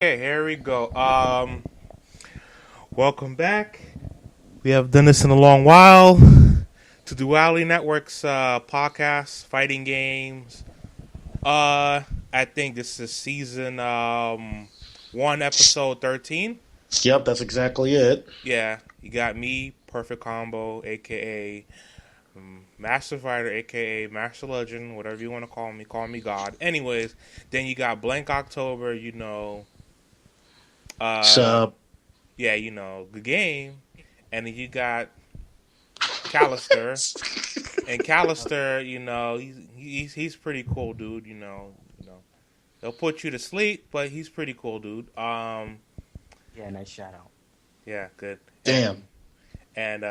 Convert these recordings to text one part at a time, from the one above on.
Okay, here we go. Welcome back. We have done this in a long while to Duality Network's podcast, fighting games. I think this is season 1, episode 13. Yep, that's exactly it. Yeah, you got me, Perfect Combo, aka Master Fighter, aka Master Legend, whatever you want to call me God. Anyways, then you got Blank October, uh, So, yeah, the game, and then you got Callister, and Callister, he's pretty cool, dude. He'll put you to sleep, but he's pretty cool, dude. Yeah, nice shout out. Yeah, good. damn. And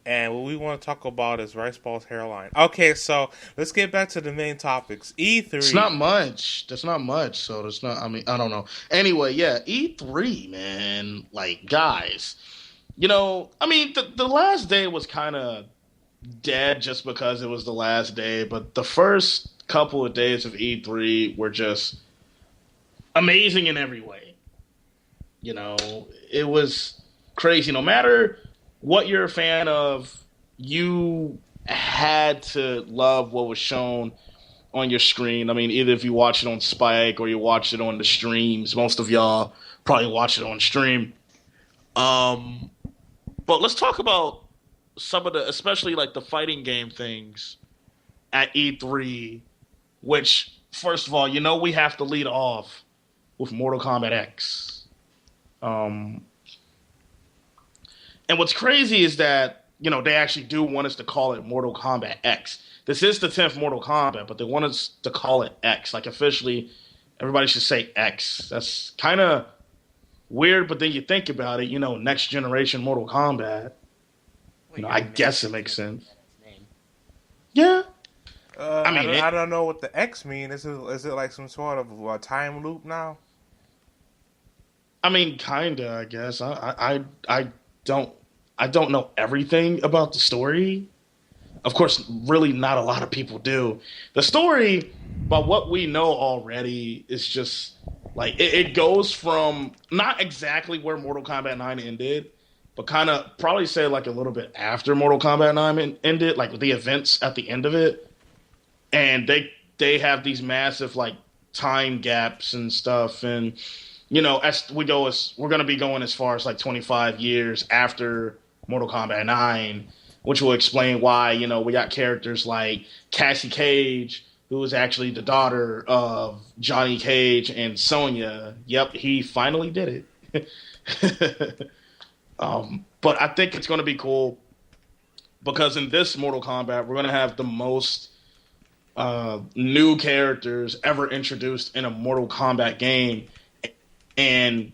and what we want to talk about is Rice Ball's hairline. Okay, so let's get back to the main topics. It's not E3. much. That's not much. So that's not. I mean, I don't know. Anyway, yeah, E3, man. Like, guys, I mean, the last day was kind of dead just because it was the last day, but the first couple of days of E3 were just amazing in every way. It was crazy. No matter what you're a fan of, you had to love what was shown on your screen. I mean, either if you watch it on Spike or you watch it on the streams. Most of y'all probably watch it on stream. Um, but let's talk about some of the, especially like the fighting game things at E3. Which, first of all, we have to lead off with Mortal Kombat X. Um, and what's crazy is that, they actually do want us to call it Mortal Kombat X. This is the 10th Mortal Kombat, but they want us to call it X. Like, officially, everybody should say X. That's kind of weird, but then you think about it, next generation Mortal Kombat. Wait, I guess it makes sense. Name. Yeah. I I mean, don't, I don't know what the X mean. Is it like some sort of time loop now? kinda, I guess. I don't, I don't know everything about the story. Of course, really not a lot of people do. The story, by what we know already, is just like it goes from not exactly where Mortal Kombat 9 ended, but kind of probably say like a little bit after Mortal Kombat 9 ended, like the events at the end of it, and they have these massive like time gaps and stuff, and as we go, as we're going to be going as far as like 25 years after Mortal Kombat 9, which will explain why, we got characters like Cassie Cage, who is actually the daughter of Johnny Cage and Sonya. Yep, he finally did it. But I think it's going to be cool because in this Mortal Kombat, we're going to have the most new characters ever introduced in a Mortal Kombat game. And,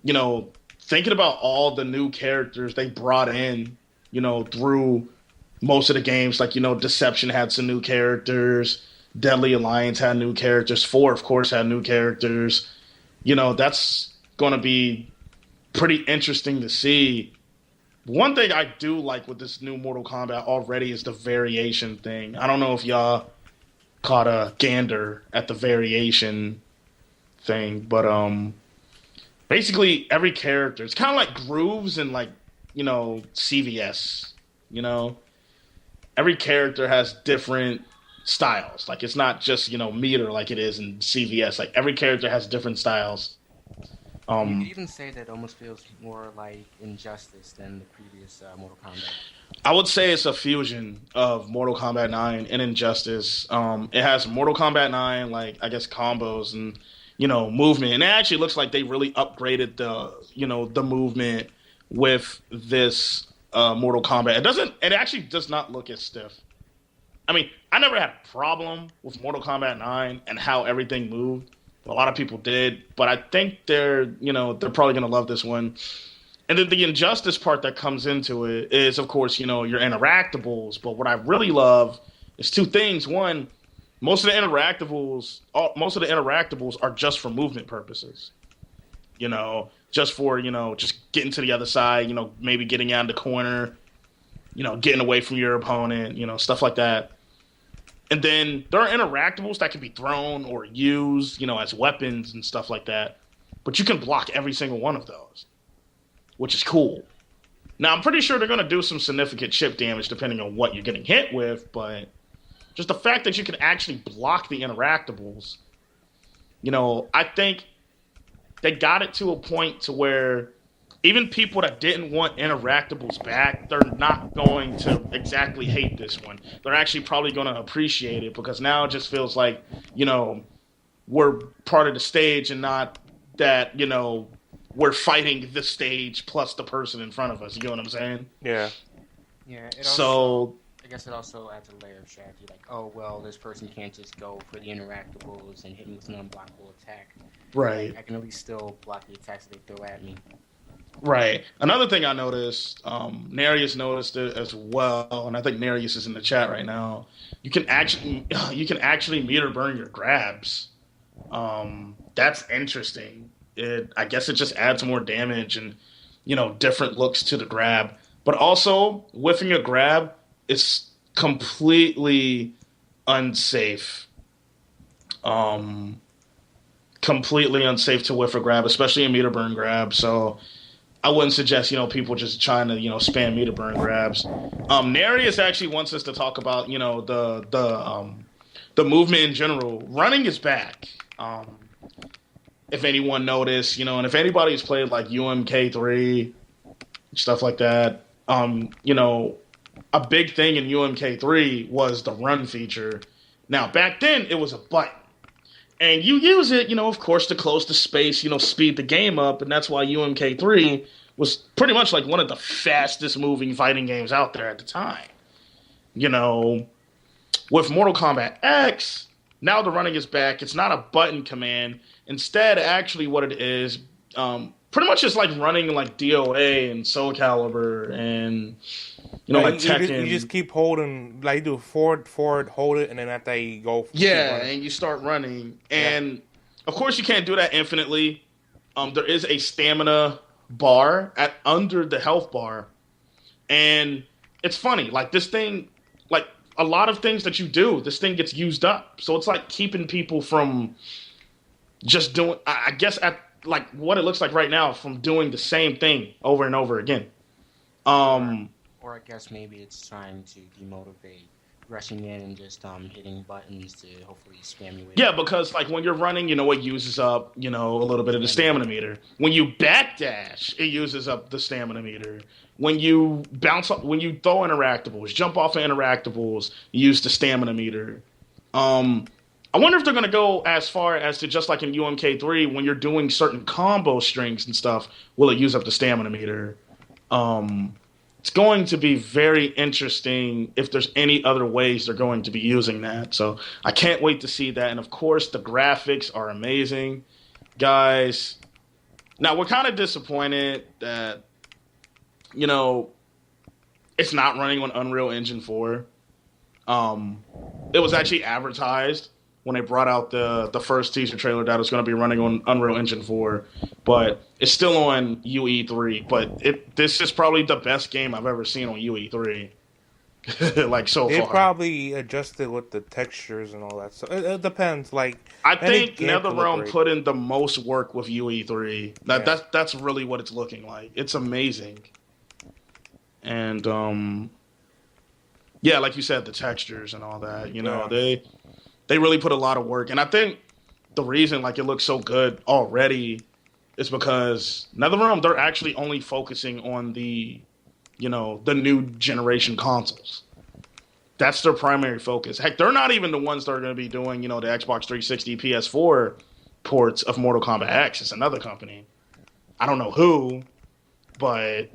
thinking about all the new characters they brought in, through most of the games, like, Deception had some new characters, Deadly Alliance had new characters, 4, of course, had new characters. That's going to be pretty interesting to see. One thing I do like with this new Mortal Kombat already is the variation thing. I don't know if y'all caught a gander at the variation thing, but basically every character, it's kind of like grooves and like, CVS. You know, every character has different styles. Like it's not just meter like it is in CVS. Like every character has different styles. You could Um, even say that it almost feels more like Injustice than the previous Mortal Kombat. I would say it's a fusion of Mortal Kombat 9 and Injustice. It has Mortal Kombat 9, like I guess combos and movement, and it actually looks like they really upgraded the the movement with this Mortal Kombat. It doesn't. It actually does not look as stiff. I mean, I never had a problem with Mortal Kombat 9 and how everything moved. A lot of people did, but I think they're probably gonna love this one. And then the injustice part that comes into it is, of course, your interactables. But what I really love is two things. One, most of the interactables are just for movement purposes. Just for just getting to the other side. Maybe getting out of the corner. Getting away from your opponent. Stuff like that. And then there are interactables that can be thrown or used, as weapons and stuff like that. but you can block every single one of those, which is cool. Now, I'm pretty sure they're going to do some significant chip damage depending on what you're getting hit with, but just the fact that you can actually block the interactables, I think they got it to a point to where even people that didn't want interactables back, they're not going to exactly hate this one. They're actually probably going to appreciate it because now it just feels like, we're part of the stage and not that, we're fighting the stage plus the person in front of us. You know what I'm saying? Yeah. Yeah. I guess it also adds a layer of strategy. Like, oh, well, this person can't just go for the interactables and hit me with an unblockable attack. Right. I can at least still block the attacks that they throw at me. Right. Another thing I noticed, Narius noticed it as well, and I think Narius is in the chat right now. You can actually meter burn your grabs. That's interesting. I guess it just adds more damage and different looks to the grab. But also, whiffing a grab is completely unsafe. Completely unsafe to whiff a grab, especially a meter burn grab. So I wouldn't suggest, people just trying to, spam meter burn grabs. Narius actually wants us to talk about, the movement in general. Running is back. If anyone noticed, and if anybody's played like UMK3, stuff like that, a big thing in UMK3 was the run feature. Now, back then, it was a button. And you use it, of course, to close the space, speed the game up. And that's why UMK3 was pretty much like one of the fastest moving fighting games out there at the time. With Mortal Kombat X, now the running is back. It's not a button command. Instead, actually what it is, pretty much just like running like DOA and Soul Calibur and, like Tekken. You just keep holding, like you do forward, hold it, and then after you go. Yeah, and you start running. And, of course, you can't do that infinitely. There is a stamina bar under the health bar. And it's funny. Like, this thing, like, a lot of things that you do, this thing gets used up. So it's like keeping people from just doing, I guess, at like what it looks like right now, from doing the same thing over and over again. Or I guess maybe it's trying to demotivate rushing in and just hitting buttons to hopefully spam you with. Yeah, because like when you're running, it uses up, a little bit of the stamina meter. When you backdash, it uses up the stamina meter. When you when you throw interactables, jump off of interactables, you use the stamina meter. I wonder if they're going to go as far as to just like in UMK3, when you're doing certain combo strings and stuff, will it use up the stamina meter? It's going to be very interesting if there's any other ways they're going to be using that. So I can't wait to see that. And of course, the graphics are amazing. Guys, now we're kind of disappointed that, it's not running on Unreal Engine 4. It was actually advertised when they brought out the first teaser trailer that was going to be running on Unreal Engine 4, but it's still on UE3. But this is probably the best game I've ever seen on UE3, like so far. They probably adjusted with the textures and all that. So it depends. Like I think NetherRealm put in the most work with UE3. That's really what it's looking like. It's amazing, and yeah, like you said, the textures and all that. They really put a lot of work. And I think the reason like it looks so good already is because NetherRealm, they're actually only focusing on the new generation consoles. That's their primary focus. Heck, they're not even the ones that are going to be doing, the Xbox 360, PS4 ports of Mortal Kombat X. It's another company. I don't know who, but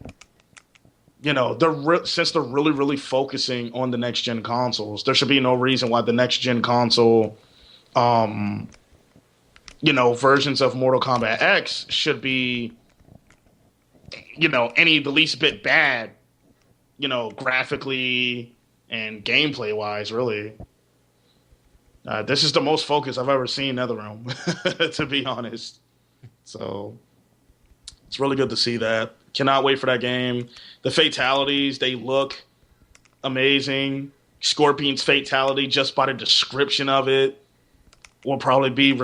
since they're really, really focusing on the next gen consoles, there should be no reason why the next gen console, versions of Mortal Kombat X should be, any the least bit bad, graphically and gameplay wise. Really, this is the most focus I've ever seen NetherRealm, to be honest. So it's really good to see that. Cannot wait for that game. The fatalities, they look amazing. Scorpion's fatality, just by the description of it, will probably be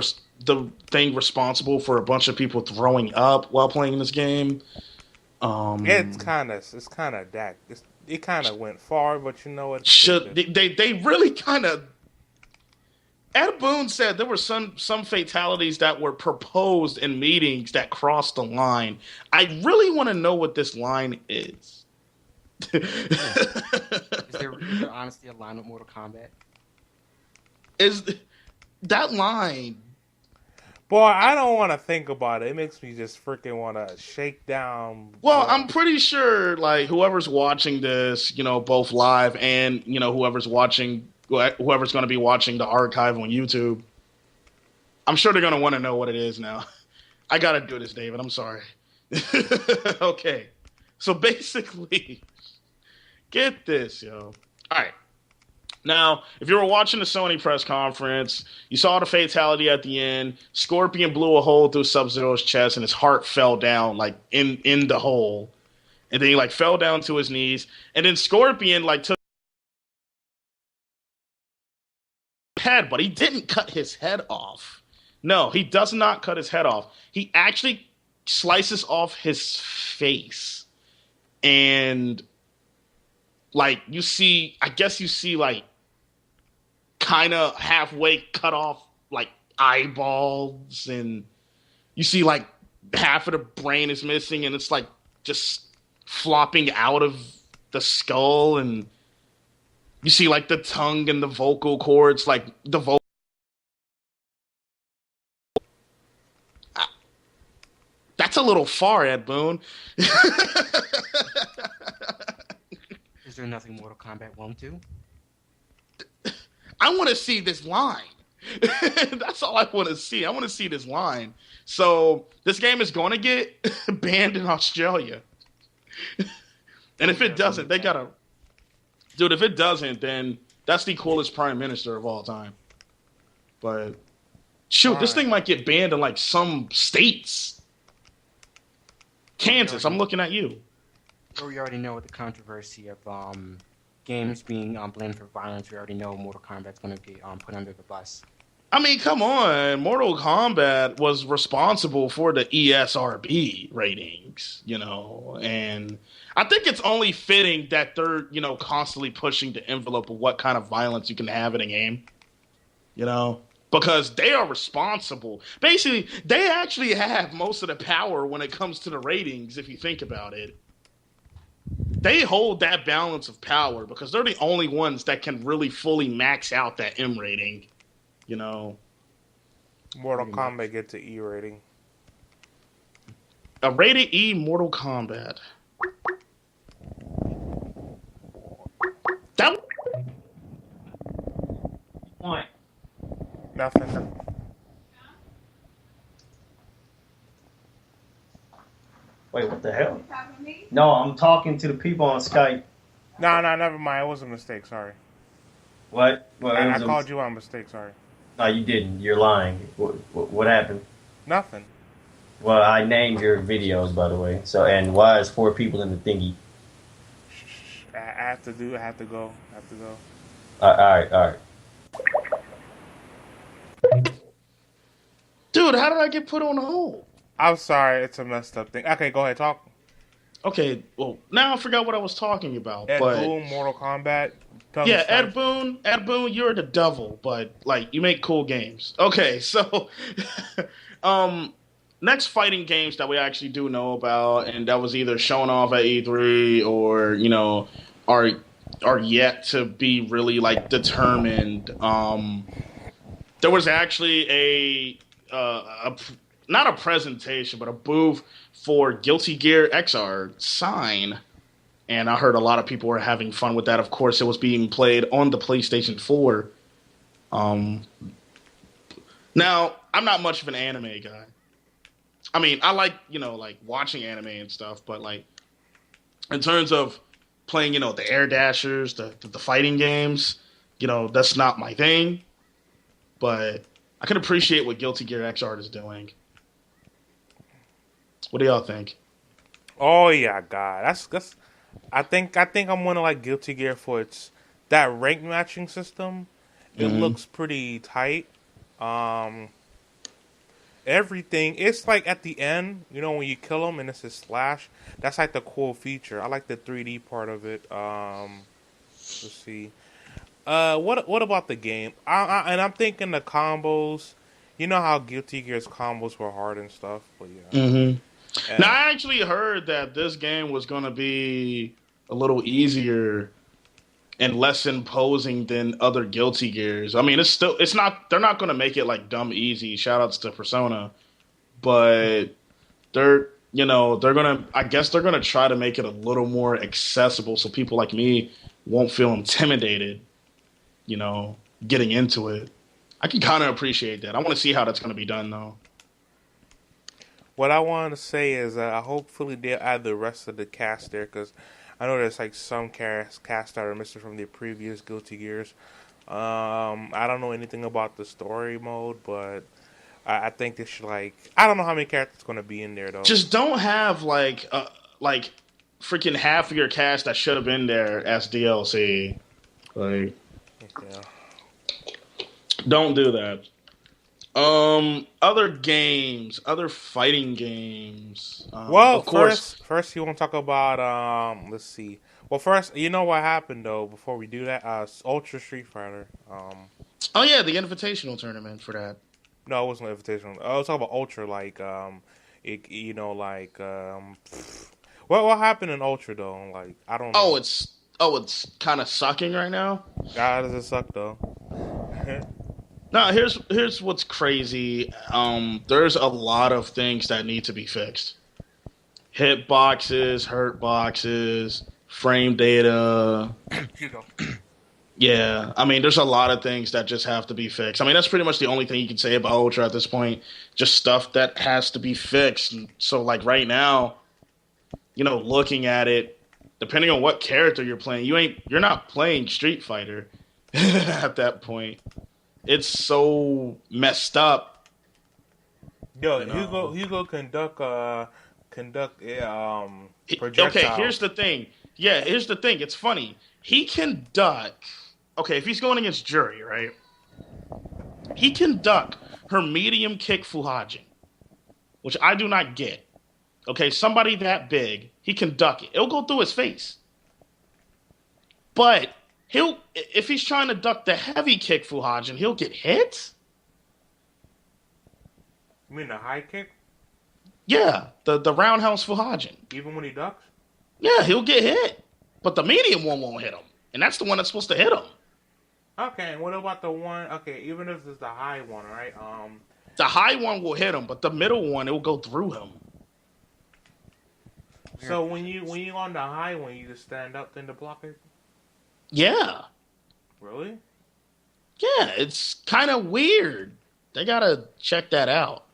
the thing responsible for a bunch of people throwing up while playing this game. It's kind of that. It kind of went far, but you know what? They really kind of. Ed Boon said there were some fatalities that were proposed in meetings that crossed the line. I really want to know what this line is. Is there honestly a line with Mortal Kombat? Is that line? Boy, I don't want to think about it. It makes me just freaking want to shake down. Well, I'm pretty sure, like, whoever's watching this, both live and, whoever's going to be watching the archive on YouTube, I'm sure they're going to want to know what it is now. I got to do this, David. I'm sorry. Okay. So basically, get this, yo. All right. Now, if you were watching the Sony press conference, you saw the fatality at the end. Scorpion blew a hole through Sub-Zero's chest, and his heart fell down, like, in the hole. And then he, like, fell down to his knees. And then Scorpion, like, took his head, but he didn't cut his head off. No, he does not cut his head off. He actually slices off his face. And, like, you see, like, kind of halfway cut off, like, eyeballs, and you see, like, half of the brain is missing, and it's, like, just flopping out of the skull, and you see, like, the tongue and the vocal cords, like, the vocal. That's a little far, Ed Boon. Is there nothing Mortal Kombat won't do? I want to see this line. That's all I want to see. I want to see this line. So this game is going to get banned in Australia. And if it doesn't, they got to... Dude, if it doesn't, then that's the coolest prime minister of all time. But, shoot, this thing might get banned in, like, some states. Kansas, I'm looking at you. We already know the controversy of games being blamed for violence. We already know Mortal Kombat's going to be put under the bus. I mean, come on. Mortal Kombat was responsible for the ESRB ratings, and I think it's only fitting that they're, constantly pushing the envelope of what kind of violence you can have in a game, because they are responsible. Basically, they actually have most of the power when it comes to the ratings, if you think about it. They hold that balance of power because they're the only ones that can really fully max out that M rating, Mortal Kombat gets an E rating. A rated E Mortal Kombat. That. Point. Nothing. Wait, what the hell? No, I'm talking to the people on Skype. No, never mind. It was a mistake. Sorry. What? Well, I called you on mistake. Sorry. No, you didn't. You're lying. What happened? Nothing. Well, I named your videos, by the way. So, and why is 4 people in the thingy? I have to go. All right. Dude, how did I get put on hold? I'm sorry, it's a messed up thing. Okay, go ahead, talk. Okay, well, now I forgot what I was talking about. Ed Boon, Mortal Kombat. Yeah, Ed Boon, you're the devil, but, like, you make cool games. Okay, so, next fighting games that we actually do know about, and that was either shown off at E3 or, are yet to be really, like, determined. There was actually not a presentation, but a booth for Guilty Gear XR Sign. And I heard a lot of people were having fun with that. Of course, it was being played on the PlayStation 4. Now, I'm not much of an anime guy. I mean, I like, like watching anime and stuff, but like in terms of playing, the Air Dashers, the fighting games, that's not my thing. But I can appreciate what Guilty Gear XR is doing. What do y'all think? Oh yeah, God, that's. I think I'm gonna like Guilty Gear for that rank matching system. It looks pretty tight. everything. It's like at the end, when you kill them and it's a slash. That's like the cool feature. I like the 3D part of it. Let's see. What about the game? And I'm thinking the combos. You know how Guilty Gear's combos were hard and stuff, but yeah. Mm-hmm. Now I actually heard that this game was going to be a little easier and less imposing than other Guilty Gears. I mean, it's not. They're not going to make it like dumb easy. Shoutouts to Persona, but they're gonna. I guess they're gonna try to make it a little more accessible so people like me won't feel intimidated. Getting into it. I can kind of appreciate that. I want to see how that's going to be done, though. What I want to say is hopefully they'll add the rest of the cast there, because I know there's like some cast that are missing from the previous Guilty Gears. I don't know anything about the story mode, but I think they should I don't know how many characters going to be in there though. Just don't have like freaking half of your cast that should have been there as DLC. Yeah. Don't do that. Other games, other fighting games. Of course. First you want to talk about let's see. Well, first, you know what happened though? Before we do that, Ultra Street Fighter. Oh yeah, the Invitational tournament for that. No, it wasn't Invitational. I was talking about Ultra, what happened in Ultra though? I don't know. It's kind of sucking right now. How does it suck though? No, here's what's crazy. There's a lot of things that need to be fixed. Hit boxes, hurt boxes, frame data. Yeah, I mean, there's a lot of things that just have to be fixed. I mean, that's pretty much the only thing you can say about Ultra at this point. Just stuff that has to be fixed. So, right now, looking at it, depending on what character you're playing, you're not playing Street Fighter at that point. It's so messed up. Yo, Hugo conduct projectile. Okay, here's the thing. Yeah, here's the thing. It's funny. He can duck. Okay, if he's going against Jury, right? He can duck her medium kick Fuhajin, which I do not get. Okay, somebody that big, he can duck it. It'll go through his face. But if he's trying to duck the heavy kick Fuhajin, he'll get hit? You mean the high kick? Yeah, the roundhouse Fuhajin. Even when he ducks? Yeah, he'll get hit. But the medium one won't hit him. And that's the one that's supposed to hit him. Okay, and what about the one... Okay, even if it's the high one, right? The high one will hit him, but the middle one, it will go through him. So when you on the high one, you just stand up then to block it? Yeah. Really? Yeah, it's kind of weird. They gotta check that out.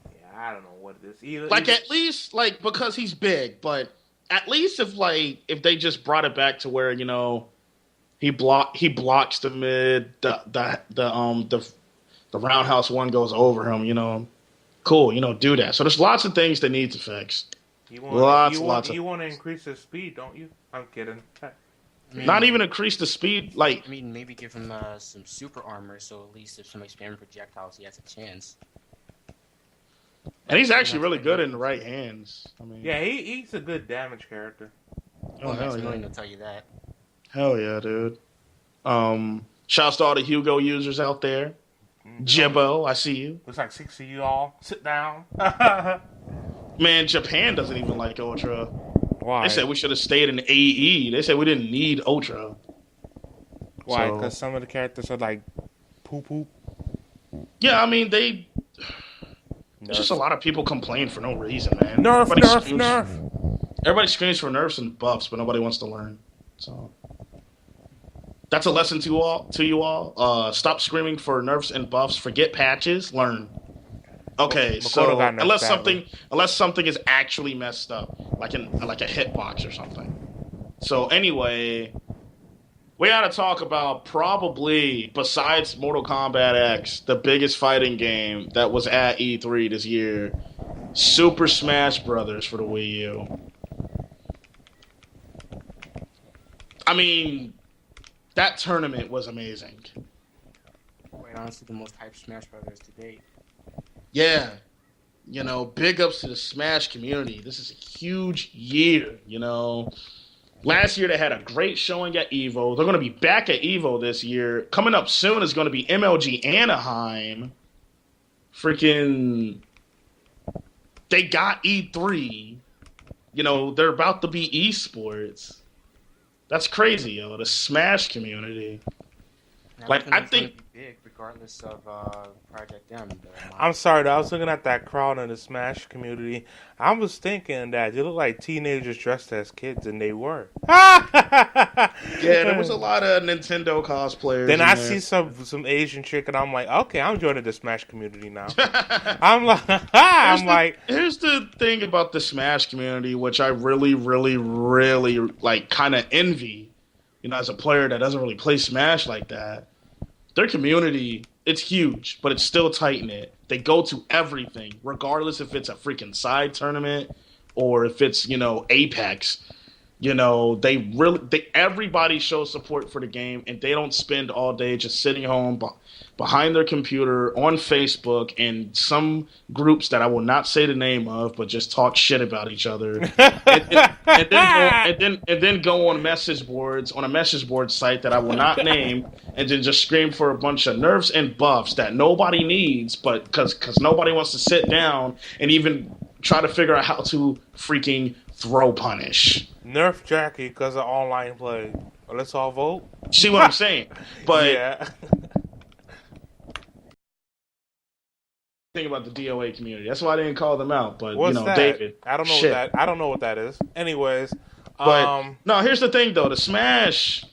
Yeah, I don't know what it is. At least, because he's big, but at least if they just brought it back to where, he blocks the mid, the roundhouse one goes over him, cool, do that. So there's lots of things they need to fix. You want to increase the speed, don't you? I'm kidding. Not even increase the speed, maybe give him some super armor, so at least if somebody's spamming projectiles, he has a chance. And he's actually really good in the right hands. I mean, yeah, he's a good damage character. Oh, hell yeah. Will tell you that. Hell yeah, dude. Shouts to all the Hugo users out there. Jibbo, I see you. Looks like 6 of you all. Sit down. Man, Japan doesn't even like Ultra. Why? They said we should have stayed in AE. They said we didn't need Ultra. Why? Because some of the characters are like poop. Yeah, I mean, there's just a lot of people complain for no reason, man. Nerf. Everybody screams for nerfs and buffs, but nobody wants to learn. So that's a lesson to you all. Stop screaming for nerfs and buffs. Forget patches. Learn. Okay, so unless something is actually messed up, like a hitbox or something. So anyway, we got to talk about probably, besides Mortal Kombat X, the biggest fighting game that was at E3 this year, Super Smash Brothers for the Wii U. I mean, that tournament was amazing. Quite honestly, the most hyped Smash Brothers to date. Yeah, big ups to the Smash community. This is a huge year, Last year they had a great showing at EVO. They're going to be back at EVO this year. Coming up soon is going to be MLG Anaheim. Freaking, they got E3. They're about to be esports. That's crazy, yo. The Smash community. I think big regardless of Project M. I'm sorry, though. I was looking at that crowd in the Smash community. I was thinking that they look like teenagers dressed as kids, and they were. Yeah, there was a lot of Nintendo cosplayers. Then I see some Asian chick, and I'm like, okay, I'm joining the Smash community now. Here's the thing about the Smash community, which I really, really, really kind of envy. As a player that doesn't really play Smash like that. Their community, it's huge, but it's still tight-knit. They go to everything, regardless if it's a freaking side tournament or if it's, Apex. Everybody shows support for the game, and they don't spend all day just sitting home behind their computer on Facebook and some groups that I will not say the name of, but just talk shit about each other, and then go on message boards on a message board site that I will not name, and then just scream for a bunch of nerfs and buffs that nobody needs, but because nobody wants to sit down and even try to figure out how to freaking throw punish. Nerf Jackie because of online play. Well, let's all vote. See what I'm saying? But yeah. Thing about the DOA community. That's why I didn't call them out. But what's that? David. I don't know what that is. Anyways, but no. Here's the thing, though. The Smash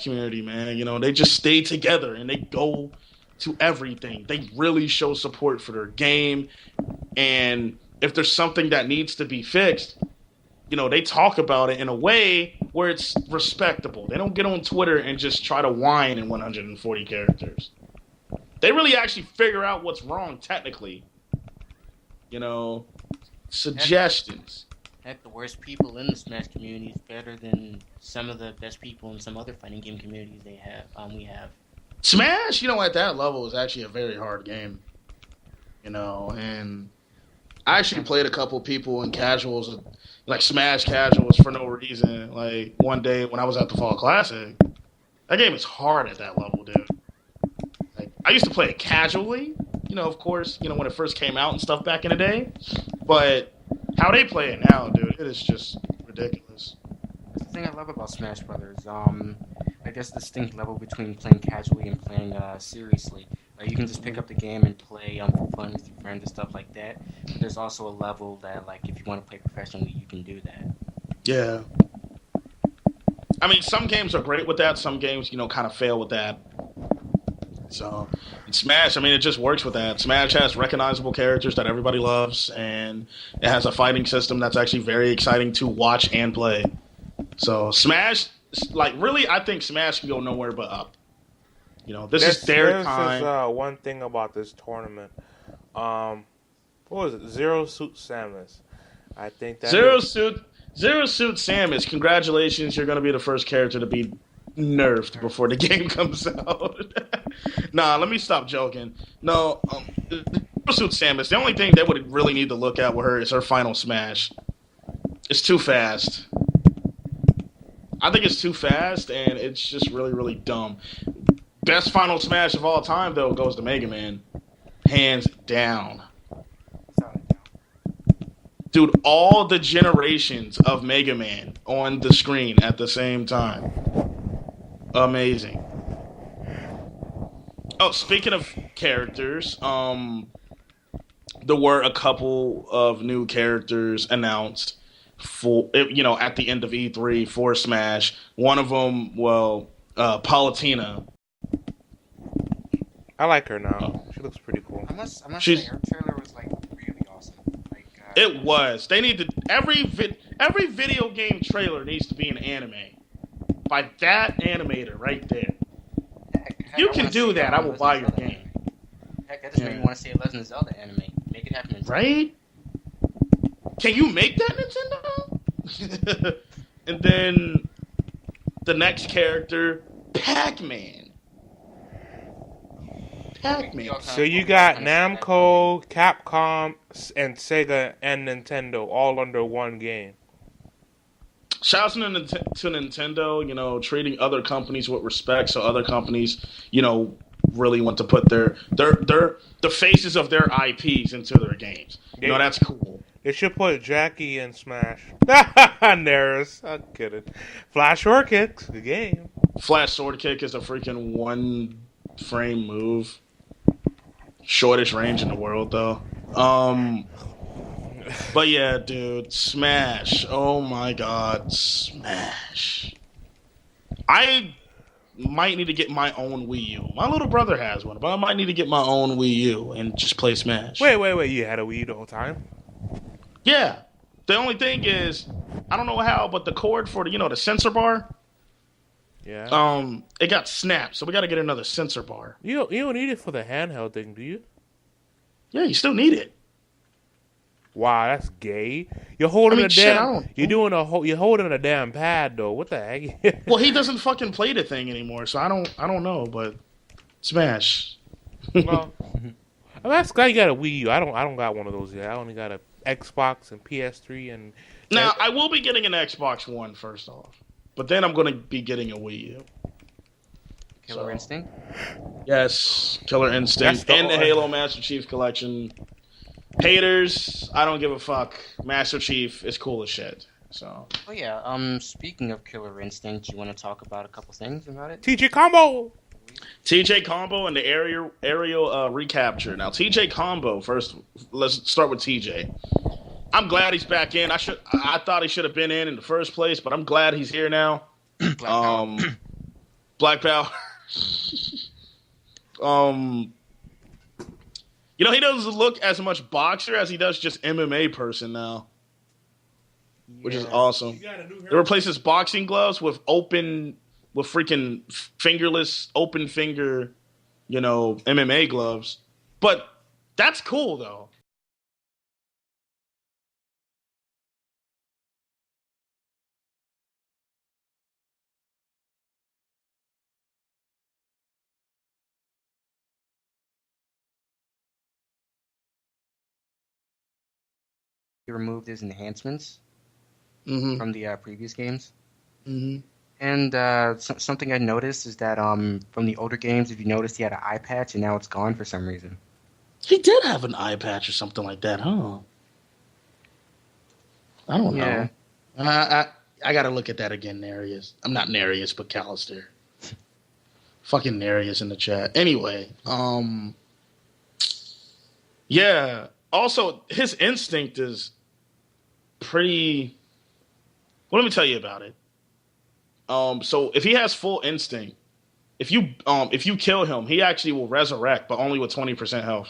community, man. They just stay together and they go to everything. They really show support for their game, and if there's something that needs to be fixed, they talk about it in a way where it's respectable. They don't get on Twitter and just try to whine in 140 characters. They really actually figure out what's wrong technically. Suggestions. Heck, the worst people in the Smash community is better than some of the best people in some other fighting game communities we have. Smash, at that level is actually a very hard game. And I actually played a couple people in casuals, like Smash casuals for no reason. Like one day when I was at the Fall Classic, that game is hard at that level, dude. Like I used to play it casually, of course, when it first came out and stuff back in the day. But how they play it now, dude, it is just ridiculous. That's the thing I love about Smash Brothers. I guess the distinct level between playing casually and playing seriously. You can just pick up the game and play for fun with your friends and stuff like that. But there's also a level that, if you want to play professionally, you can do that. Yeah. I mean, some games are great with that. Some games, kind of fail with that. So, in Smash, it just works with that. Smash has recognizable characters that everybody loves, and it has a fighting system that's actually very exciting to watch and play. So, Smash, really, I think Smash can go nowhere but up. This is their time. This is one thing about this tournament. What was it? Zero Suit Samus. I think that Zero Suit Samus. Congratulations, you're going to be the first character to be nerfed before the game comes out. Nah, let me stop joking. No, Zero Suit Samus. The only thing they would really need to look at with her is her final smash. It's too fast. I think it's too fast, and it's just really, really dumb. Best final smash of all time, though, goes to Mega Man. Hands down. Dude, all the generations of Mega Man on the screen at the same time. Amazing. Oh, speaking of characters, there were a couple of new characters announced for, at the end of E3 for Smash. One of them, Palutena. I like her now. She looks pretty cool. I must say, her trailer was really awesome. It was. They need to every video game trailer needs to be an anime by that animator right there. Heck, you can do that. I will buy your game. Heck, that just made me want to see a Legend of Zelda anime. Make it happen. Right? Can you make that, Nintendo? And then the next character, Pac-Man. Pac-Man. So you got Namco, Capcom, and Sega and Nintendo all under one game. Shouts to Nintendo, treating other companies with respect, so other companies, really want to put the faces of their IPs into their games. That's cool. They should put Jackie in Smash. Naris, I'm kidding. Flash Sword Kicks, the game. Flash Sword Kick is a freaking one frame move. Shortest range in the world, though. But yeah, dude, Smash. Oh my god, Smash. I might need to get my own Wii U. My little brother has one, but I might need to get my own Wii U and just play Smash. Wait. You had a Wii U the whole time? Yeah. The only thing is, I don't know how, but the cord for the sensor bar, it got snapped, so we got to get another sensor bar. You don't need it for the handheld thing, do you? Yeah, you still need it. Wow, that's gay. You're holding you're holding a damn pad though. What the heck? Well, he doesn't fucking play the thing anymore, so I don't know, but Smash. Well, I'm just glad you got a Wii U. I don't got one of those yet. I only got a Xbox and PS3 and. Now I will be getting an Xbox One first off, but then I'm going to be getting a Wii U. Killer Instinct. Yes, Killer Instinct and the Halo Master Chief Collection. Haters, I don't give a fuck. Master Chief is cool as shit. So. Oh yeah. Speaking of Killer Instinct, you want to talk about a couple things about it? TJ Combo. TJ Combo and the aerial recapture. Now TJ Combo first. Let's start with TJ. I'm glad he's back in. I thought he should have been in the first place, but I'm glad he's here now. Black Power. He doesn't look as much boxer as he does just MMA person now, which is awesome. They replace his boxing gloves with freaking fingerless, open finger, MMA gloves. But that's cool though. He removed his enhancements from the previous games. Mm-hmm. And something I noticed is that from the older games, if you noticed, he had an eye patch, and now it's gone for some reason. He did have an eye patch or something like that, huh? I don't know. I gotta look at that again, Narius. I'm not Narius, but Callister. Fucking Narius in the chat. Anyway, yeah. Also, his instinct is pretty. Well, let me tell you about it. So if he has full instinct, if you kill him, he actually will resurrect, but only with 20% health.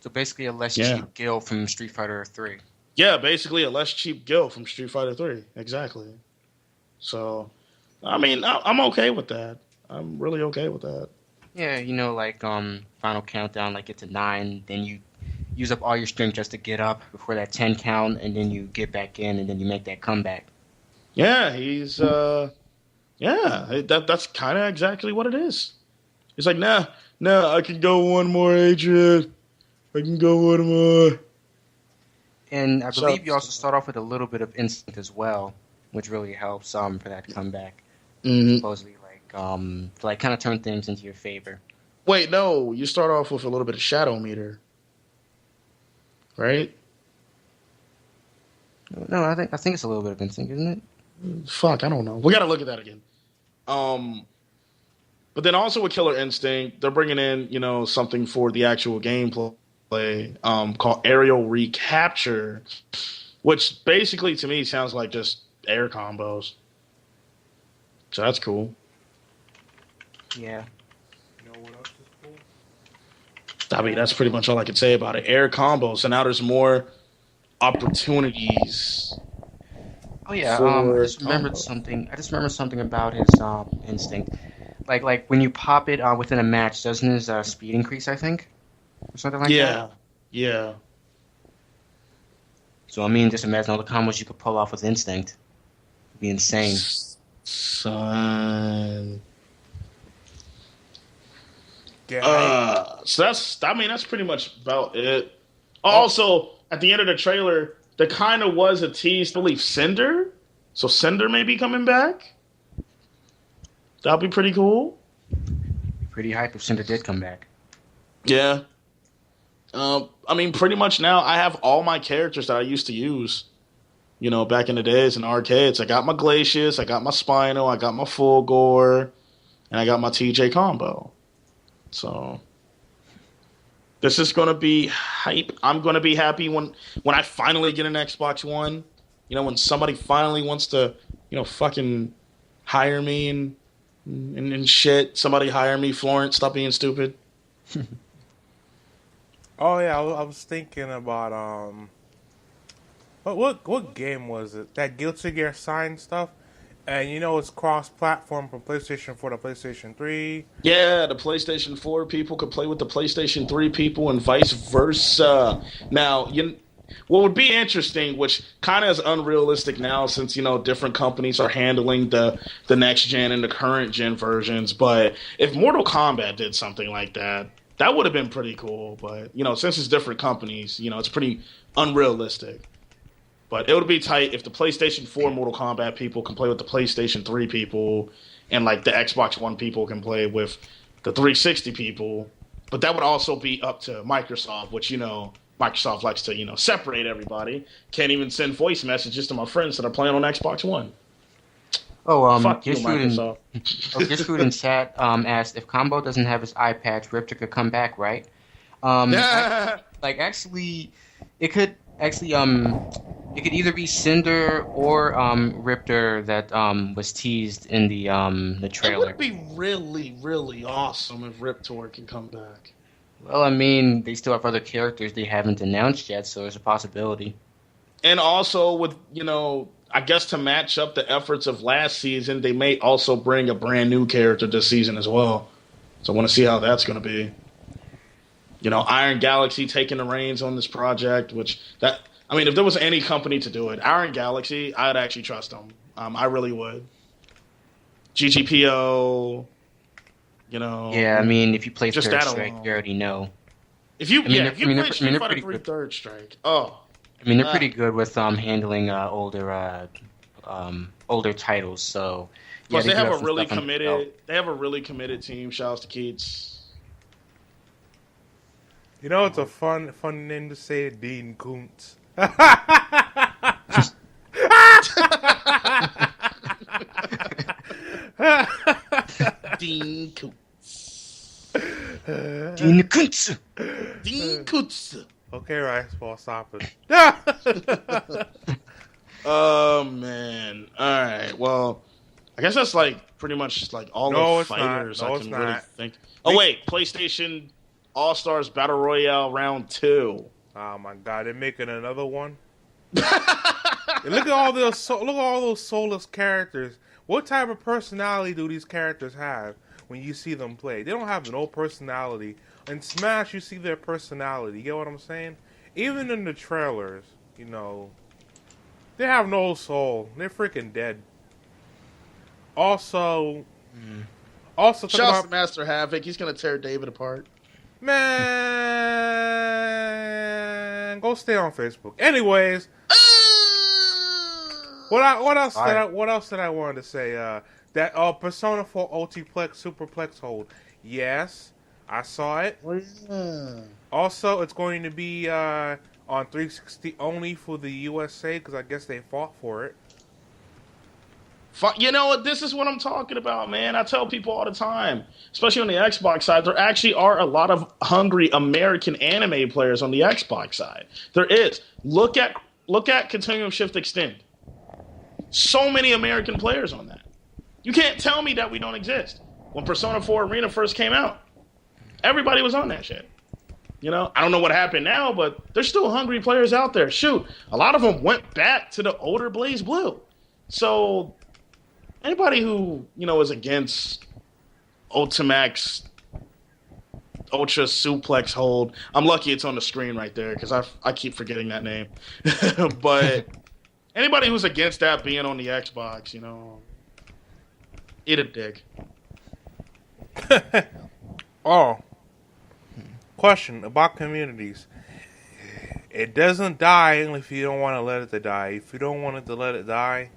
So basically, a less cheap Gil from Street Fighter 3. Yeah, basically a less cheap Gil from Street Fighter 3. Exactly. So, I mean, I'm okay with that. I'm really okay with that. Yeah, Final Countdown, get to 9, then you use up all your strength just to get up before that 10 count, and then you get back in, and then you make that comeback. Yeah, he's that's kind of exactly what it is. It's like, nah, I can go one more, Adrian. I can go one more. And I believe you also start off with a little bit of instinct as well, which really helps for that comeback. Mm-hmm. Supposedly, to kind of turn things into your favor. Wait, no, you start off with a little bit of Shadow Meter, right? No, I think it's a little bit of instinct, isn't it? Fuck, I don't know. We got to look at that again. But then also with Killer Instinct, they're bringing in, something for the actual gameplay called Aerial Recapture, which basically to me sounds like just air combos. So that's cool. Yeah. You know what else is cool? I mean, that's pretty much all I can say about it. Air combos. So now there's more opportunities. Oh yeah, I just remembered something about his instinct. Like when you pop it within a match, doesn't his speed increase? I think, or something like that. Yeah. So just imagine all the combos you could pull off with instinct. It'd be insane. Son, Get hype. So that's pretty much about it. Also, at the end of the trailer, there kind of was a tease. I believe Cinder, so Cinder may be coming back. That'll be pretty cool. Pretty hype if Cinder did come back. Yeah. I mean, pretty much now I have all my characters that I used to use. Back in the days in arcades. I got my Glacius, I got my Spinal, I got my Fulgore, and I got my TJ combo. So this is gonna be hype. I'm gonna be happy when I finally get an Xbox One. When somebody finally wants to, fucking hire me and shit. Somebody hire me, Florence. Stop being stupid. Oh yeah, I was thinking about what game was it? That Guilty Gear Sign stuff, and it's cross-platform from PlayStation 4 to PlayStation 3. Yeah, the PlayStation 4 people could play with the PlayStation 3 people, and vice versa. Now, what would be interesting, which kind of is unrealistic now, since different companies are handling the next gen and the current gen versions. But if Mortal Kombat did something like that, that would have been pretty cool. But since it's different companies, it's pretty unrealistic. But it would be tight if the PlayStation 4 Mortal Kombat people can play with the PlayStation 3 people, and like the Xbox One people can play with the 360 people. But that would also be up to Microsoft, which Microsoft likes to separate everybody. Can't even send voice messages to my friends that are playing on Xbox One. Fuck you, Microsoft. Food in chat asked if Combo doesn't have his eye patch, Riptor could come back, right? It could either be Cinder or Riptor that was teased in the trailer. It would be really, really awesome if Riptor can come back. Well, I mean, they still have other characters they haven't announced yet, so there's a possibility. And also with, I guess to match up the efforts of last season, they may also bring a brand new character this season as well. So I want to see how that's going to be. Iron Galaxy taking the reins on this project, if there was any company to do it, Iron Galaxy, I'd actually trust them. I really would. GGPO, Yeah, I mean, if you play Third Strike, you already know. If you play Street Fighter 3 Third Strike, they're pretty good with handling older titles. So plus they have a really committed team. Shouts to Keats. It's a fun name to say, Dean Koontz. Dean Koontz. Dean Koontz. Dean Koontz. Okay, Riceball, stop it. Oh man! All right. Well, I guess that's pretty much all the fighters I can really think. Oh wait, PlayStation All-Stars Battle Royale Round 2. Oh my God, they're making another one. Look at all those soulless characters. What type of personality do these characters have when you see them play? They don't have no personality. In Smash, you see their personality. You get what I'm saying? Even in the trailers, they have no soul. They're freaking dead. Also, Shouts to Master Havoc. He's gonna tear David apart. Man, go stay on Facebook. Anyways, what else did I want to say? That Persona 4 Ultiplex Superplex hold. Yes, I saw it. Yeah. Also, it's going to be on 360 only for the USA because I guess they fought for it. You know what? This is what I'm talking about, man. I tell people all the time, especially on the Xbox side, there actually are a lot of hungry American anime players on the Xbox side. There is. Look at Continuum Shift Extend. So many American players on that. You can't tell me that we don't exist. When Persona 4 Arena first came out, everybody was on that shit. I don't know what happened now, but there's still hungry players out there. Shoot, a lot of them went back to the older Blaze Blue. So anybody who, is against Ultimax Ultra Suplex Hold, I'm lucky it's on the screen right there because I keep forgetting that name. But anybody who's against that being on the Xbox, eat a dick. Oh, Question about communities. It doesn't die if you don't want to let it to die. If you don't want it to let it die,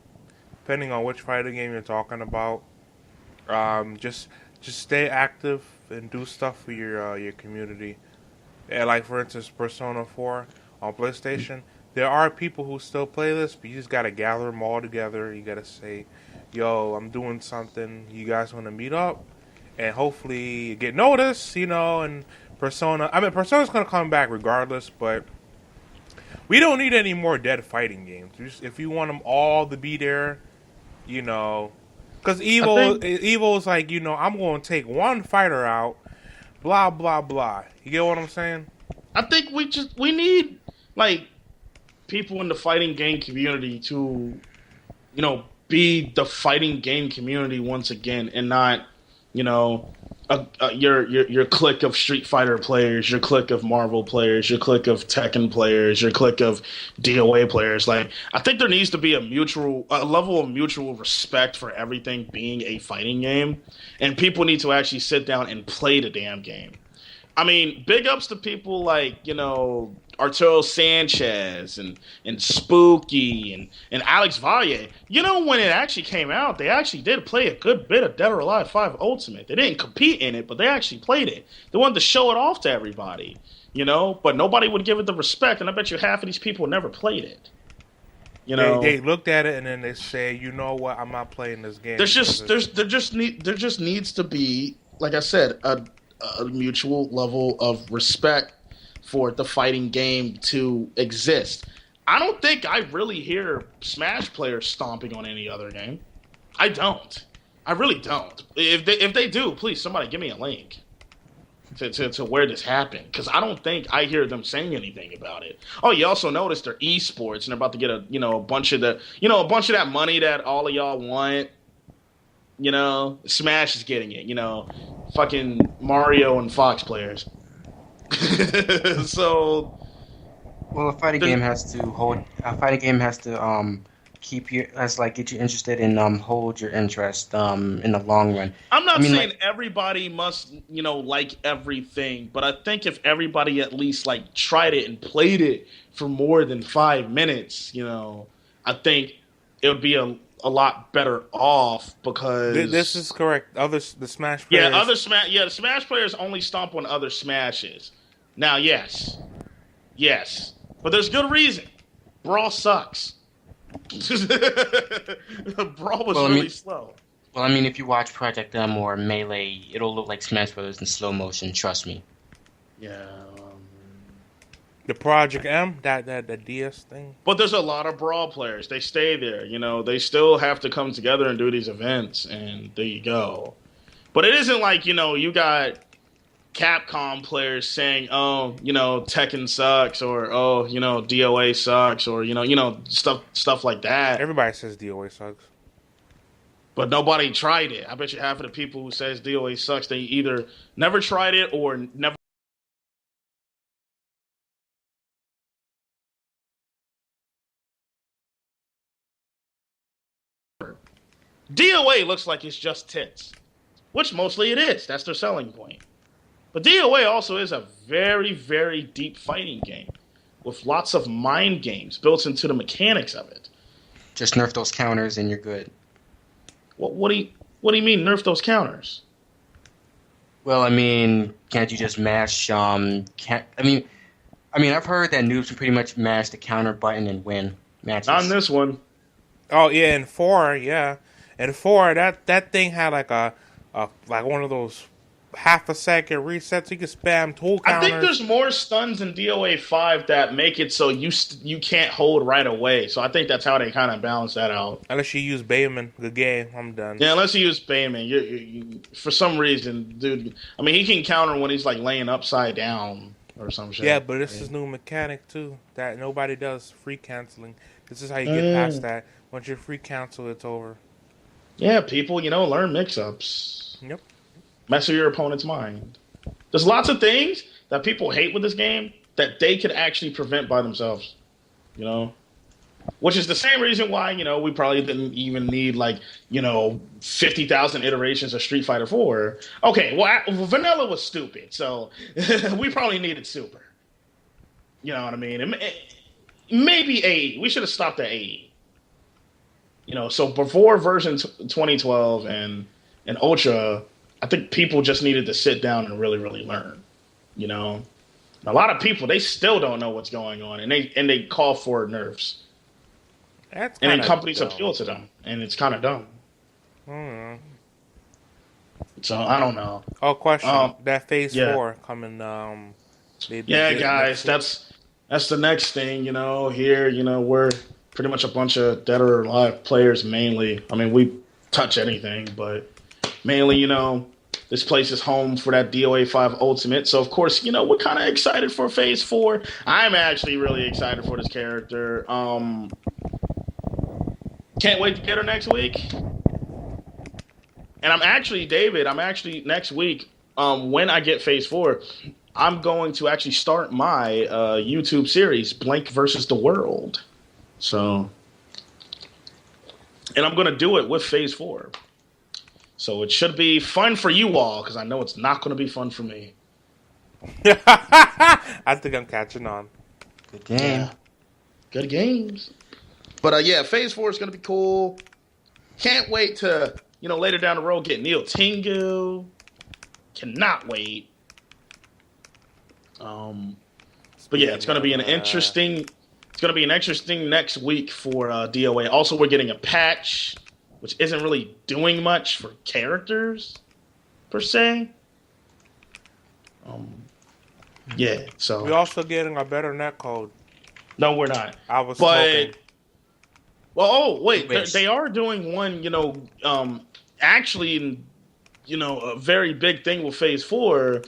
depending on which fighting game you're talking about, just stay active and do stuff for your community. And like for instance, Persona 4 on PlayStation, there are people who still play this, but you just gotta gather them all together. You gotta say, "Yo, I'm doing something. You guys want to meet up?" And hopefully get noticed, and Persona's gonna come back regardless, but we don't need any more dead fighting games. If you want them all to be there, because Evil is like, I'm going to take one fighter out, blah blah blah. You get what I'm saying? I think we need like people in the fighting game community to, be the fighting game community once again, and not, your clique of Street Fighter players, your clique of Marvel players, your clique of Tekken players, your clique of DOA players. Like, I think there needs to be a level of mutual respect for everything being a fighting game, and people need to actually sit down and play the damn game. I mean, big ups to people like, Arturo Sanchez and Spooky and Alex Valle. When it actually came out, they actually did play a good bit of Dead or Alive 5 Ultimate. They didn't compete in it, but they actually played it. They wanted to show it off to everybody, but nobody would give it the respect, and I bet you half of these people never played it. They looked at it and then they say, "You know what? I'm not playing this game." There just needs to be, like I said, a mutual level of respect for the fighting game to exist. I don't think I really hear Smash players stomping on any other game. I don't. I really don't. If they do, please somebody give me a link to where this happened, because I don't think I hear them saying anything about it. Oh, you also noticed they're esports and they're about to get a bunch of that money that all of y'all want. Smash is getting it. Fucking Mario and Fox players. So, well, a fighting game has to get you interested and hold your interest in the long run. I'm not saying everybody must like everything, but I think if everybody at least tried it and played it for more than 5 minutes, I think it would be a lot better off, because this is correct. The Smash players. The Smash players only stomp on other Smashes. Now, yes, but there's good reason. Brawl sucks. Brawl was really slow. Well, I mean, if you watch Project M or Melee, it'll look like Smash Brothers in slow motion. Trust me. Yeah. The Project M, that DS thing. But there's a lot of Brawl players. They stay there. They still have to come together and do these events, and there you go. But it isn't like, you got Capcom players saying, "Oh, Tekken sucks," or "Oh, DOA sucks," or stuff like that. Everybody says DOA sucks, but nobody tried it. I bet you half of the people who says DOA sucks, they either never tried it or never. DOA looks like it's just tits, which mostly it is. That's their selling point. But DOA also is a very, very deep fighting game with lots of mind games built into the mechanics of it. Just nerf those counters and you're good. What do you mean nerf those counters? Well, I mean, can't you just mash? I've heard that noobs can pretty much mash the counter button and win matches. Not in this one. Oh yeah, in 4, yeah. In 4, that thing had like one of those half a second resets. You can spam tool counters. I think there's more stuns in DOA 5 that make it so you can't hold right away. So I think that's how they kind of balance that out. Unless you use Bayman, good game. I'm done. Yeah, unless you use Bayman. You for some reason, dude. I mean, he can counter when he's laying upside down or some shit. Yeah, but this is new mechanic too that nobody does. Free canceling. This is how you get past that. Once you free cancel, it's over. Yeah, people, learn mix-ups. Yep. Mess with your opponent's mind. There's lots of things that people hate with this game that they could actually prevent by themselves. Which is the same reason why, we probably didn't even need 50,000 iterations of Street Fighter 4. Okay, well, vanilla was stupid, so we probably needed super. You know what I mean? Maybe 8. We should have stopped at 8. So before version 2012 and Ultra, I think people just needed to sit down and really, really learn. A lot of people, they still don't know what's going on, and they call for nerfs. That's and then companies dumb. appeal to them, and it's kind of dumb. Mm. So I don't know. Oh, question. That Phase 4 coming. Guys, that's the next thing. Here, we're pretty much a bunch of dead or alive players mainly. I mean, we touch anything, but mainly, this place is home for that DOA 5 Ultimate. So, of course, we're kind of excited for Phase 4. I'm actually really excited for this character. Can't wait to get her next week. And David, next week, when I get Phase 4, I'm going to actually start my YouTube series, Blank versus the World. So, and I'm going to do it with Phase 4. So it should be fun for you all, because I know it's not going to be fun for me. I think I'm catching on. Good game. Yeah. Good games. But Phase 4 is going to be cool. Can't wait to, later down the road get Neo Tengu. Cannot wait. But yeah, it's going to be an interesting. It's going to be an interesting next week for DOA. Also, we're getting a patch, which isn't really doing much for characters per se. Yeah. So we're also getting a better netcode. No, we're not. I was smoking. Well, wait, they are doing one, actually, a very big thing with Phase 4,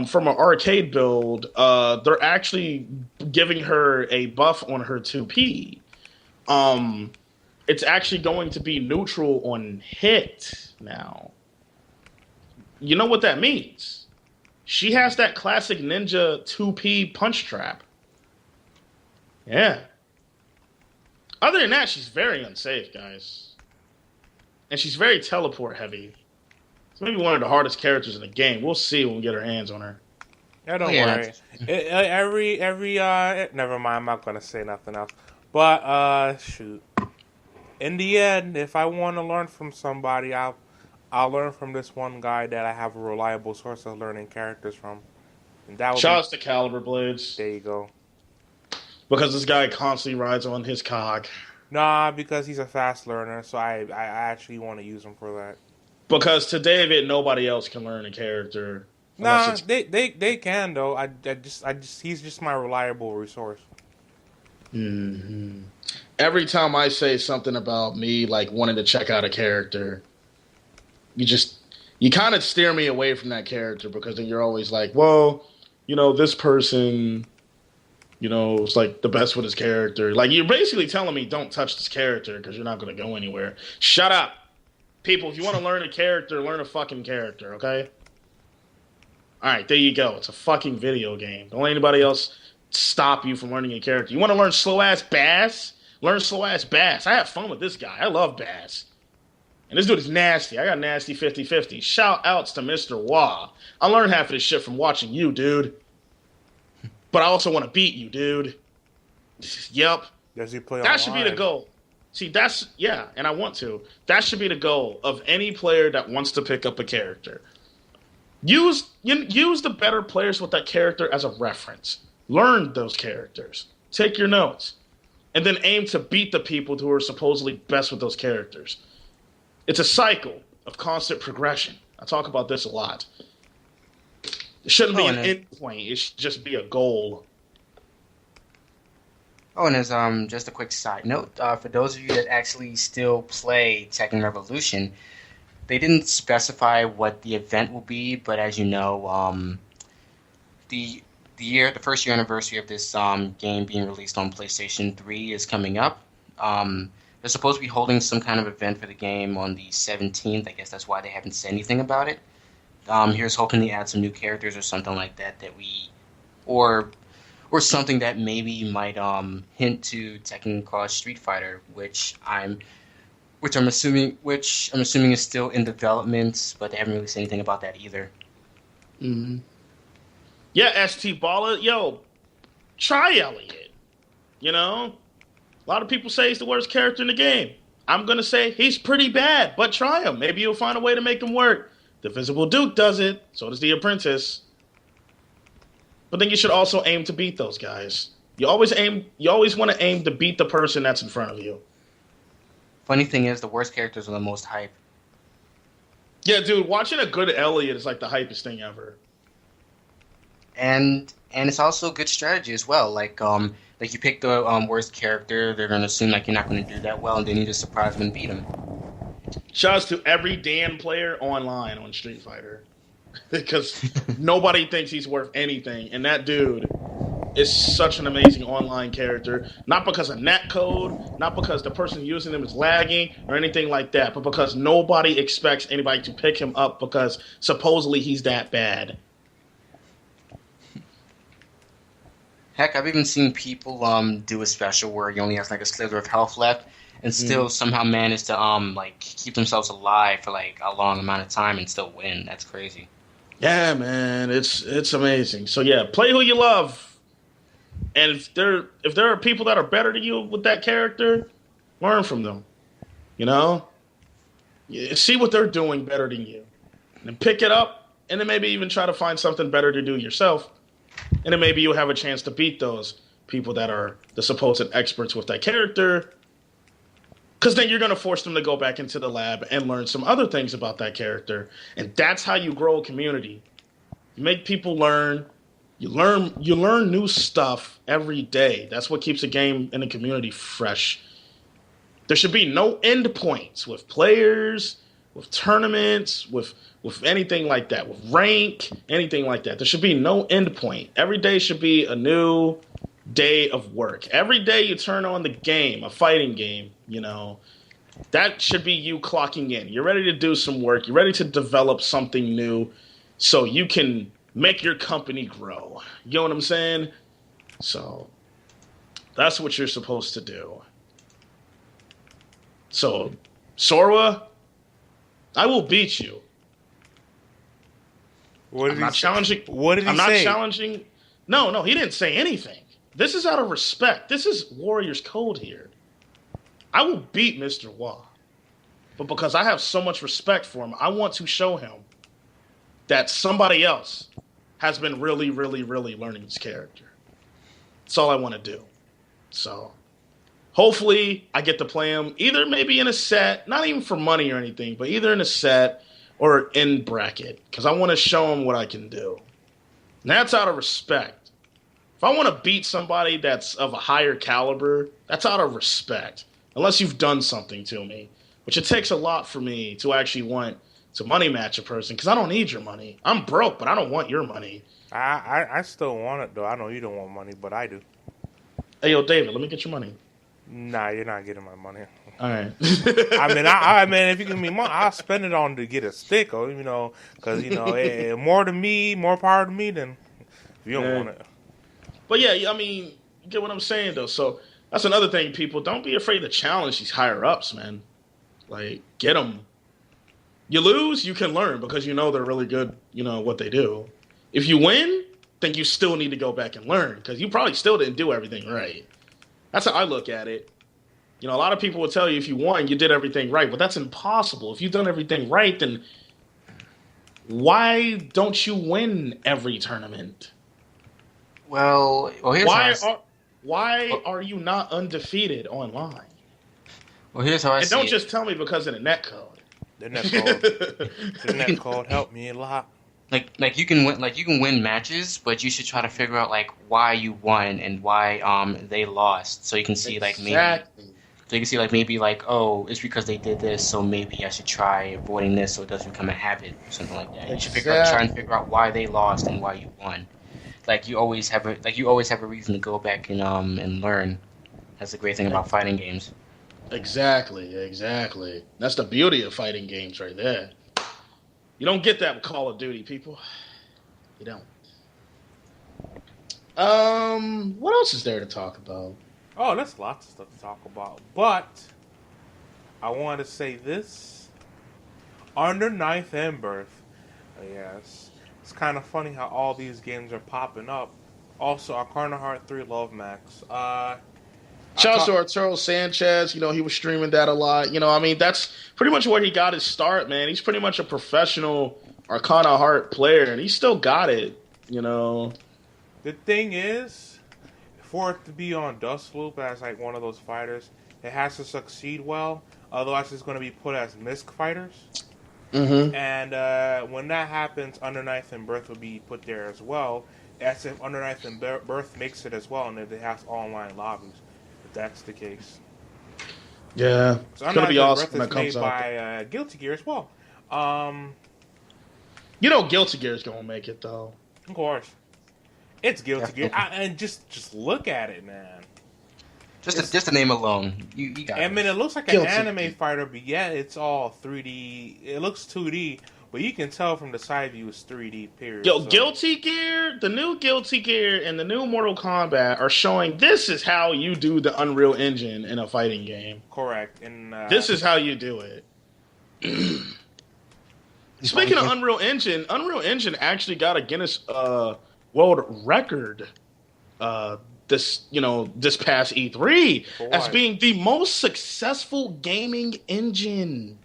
from an arcade build, they're actually giving her a buff on her 2P. It's actually going to be neutral on hit now. You know what that means? She has that classic ninja 2P punch trap. Yeah. Other than that, she's very unsafe, guys. And she's very teleport heavy. It's maybe one of the hardest characters in the game. We'll see when we get our hands on her. Yeah, don't worry. Never mind, I'm not going to say nothing else. But, shoot. In the end, if I want to learn from somebody, I'll learn from this one guy that I have a reliable source of learning characters from. And that would Shouts to Caliber Blades. There you go. Because this guy constantly rides on his cock. Nah, because he's a fast learner, so I actually want to use him for that. Because to David, nobody else can learn a character. Nah, they can though. I just he's just my reliable resource. Mm-hmm. Every time I say something about me like wanting to check out a character, you kind of steer me away from that character, because then you're always like, well, this person, it's like the best with his character. Like, you're basically telling me don't touch this character because you're not going to go anywhere. Shut up. People, if you want to learn a character, learn a fucking character, okay? All right, there you go. It's a fucking video game. Don't let anybody else stop you from learning a character. You want to learn slow-ass Bass? Learn slow-ass Bass. I have fun with this guy. I love Bass. And this dude is nasty. I got nasty 50-50. Shout-outs to Mr. Wah. I learned half of this shit from watching you, dude. But I also want to beat you, dude. Yep. Does he play That should be the goal. See, and I want to. That should be the goal of any player that wants to pick up a character. Use the better players with that character as a reference. Learn those characters. Take your notes. And then aim to beat the people who are supposedly best with those characters. It's a cycle of constant progression. I talk about this a lot. It shouldn't be an end point. It should just be a goal. Oh, and as just a quick side note, for those of you that actually still play Tekken Revolution, they didn't specify what the event will be, but as you know, the first year anniversary of this game being released on PlayStation 3 is coming up. They're supposed to be holding some kind of event for the game on the 17th. I guess that's why they haven't said anything about it. Here's hoping to add some new characters or something like that or or something that maybe might hint to Tekken Cross Street Fighter, which I'm assuming is still in development, but they haven't really said anything about that either. Mm-hmm. Yeah, ST Baller, yo, try Elliot. You know, a lot of people say he's the worst character in the game. I'm gonna say he's pretty bad, but try him. Maybe you'll find a way to make him work. The Visible Duke does it. So does the Apprentice. But then you should also aim to beat those guys. You always want to aim to beat the person that's in front of you. Funny thing is, the worst characters are the most hype. Yeah, dude, watching a good Elliot is like the hypest thing ever. And it's also good strategy as well. Like you pick the worst character, they're gonna assume like you're not gonna do that well, and then you just surprise them and beat them. Shouts to every Dan player online on Street Fighter. Because nobody thinks he's worth anything. And that dude is such an amazing online character. Not because of netcode, not because the person using him is lagging or anything like that, but because nobody expects anybody to pick him up because supposedly he's that bad. Heck, I've even seen people do a special where he only has like a slither of health left and still somehow manage to like keep themselves alive for like a long amount of time and still win. That's crazy. Yeah, man, it's amazing. So yeah, play who you love. And if there are people that are better than you with that character, learn from them. You know? See what they're doing better than you. And pick it up, and then maybe even try to find something better to do yourself. And then maybe you'll have a chance to beat those people that are the supposed experts with that character. Because then you're going to force them to go back into the lab and learn some other things about that character. And that's how you grow a community. You make people learn. You learn new stuff every day. That's what keeps a game and a community fresh. There should be no end points with players, with tournaments, with anything like that, with rank, anything like that. There should be no end point. Every day should be a new day of work. Every day you turn on the game, a fighting game, you know, that should be you clocking in. You're ready to do some work. You're ready to develop something new so you can make your company grow. You know what I'm saying? So that's what you're supposed to do. So, Sorwa, I will beat you. What did I'm not challenging. What did he I'm say? not challenging. No, he didn't say anything. This is out of respect. This is Warriors code here. I will beat Mr. Wah. But because I have so much respect for him, I want to show him that somebody else has been really, really, really learning his character. That's all I want to do. So, hopefully, I get to play him either maybe in a set, not even for money or anything, but either in a set or in bracket. Because I want to show him what I can do. And that's out of respect. If I want to beat somebody that's of a higher caliber, that's out of respect. Unless you've done something to me. Which it takes a lot for me to actually want to money match a person. Because I don't need your money. I'm broke, but I don't want your money. I still want it, though. I know you don't want money, but I do. Hey, yo, David, let me get your money. Nah, you're not getting my money. All right. I mean, if you give me money, I'll spend it on to get a stick, or because more to me, more power to me than if you don't want it. But yeah, I mean, you get what I'm saying though. So that's another thing, people. Don't be afraid to challenge these higher ups, man. Like, get them. You lose, you can learn because you know they're really good. You know what they do. If you win, then you still need to go back and learn because you probably still didn't do everything right. That's how I look at it. You know, a lot of people will tell you if you won, you did everything right. But that's impossible. If you've done everything right, then why don't you win every tournament? Well, here's why are you not undefeated online? Well, here's how I see it. And don't just tell me because of the netcode. The netcode helped me a lot. Like you can win matches, but you should try to figure out like why you won and why they lost, so you can see oh, it's because they did this, so maybe I should try avoiding this so it doesn't become a habit or something like that. You should try and figure out why they lost and why you won. You always have a reason to go back and learn. That's the great thing about fighting games. Exactly. That's the beauty of fighting games right there. You don't get that with Call of Duty, people. You don't. What else is there to talk about? Oh, there's lots of stuff to talk about. But I want to say this. Under Ninth and Birth. Yes. It's kind of funny how all these games are popping up. Also, Arcana Heart 3 Love Max. Shout out to Arturo Sanchez. You know, he was streaming that a lot. You know, I mean, that's pretty much where he got his start, man. He's pretty much a professional Arcana Heart player, and he still got it, you know. The thing is, for it to be on Dust Loop as like one of those fighters, it has to succeed well. Otherwise, it's going to be put as misc fighters. Mm-hmm. And when that happens, Under Ninth and Birth will be put there as well. As if Under Ninth and Birth makes it as well, and it has online lobbies. If that's the case. Yeah, So it's going to be awesome when that that comes made out. by Guilty Gear as well. You know Guilty Gear is going to make it, though. Of course. It's Guilty Gear. And just look at it, man. Just the name alone, you got it. I mean, it looks like an anime fighter, but yeah, it's all 3D. It looks 2D, but you can tell from the side view it's 3D, period. Yo, Guilty Gear, the new Guilty Gear and the new Mortal Kombat are showing this is how you do the Unreal Engine in a fighting game. Correct. And this is how you do it. Speaking of Unreal Engine actually got a Guinness World Record this past E3 as being the most successful gaming engine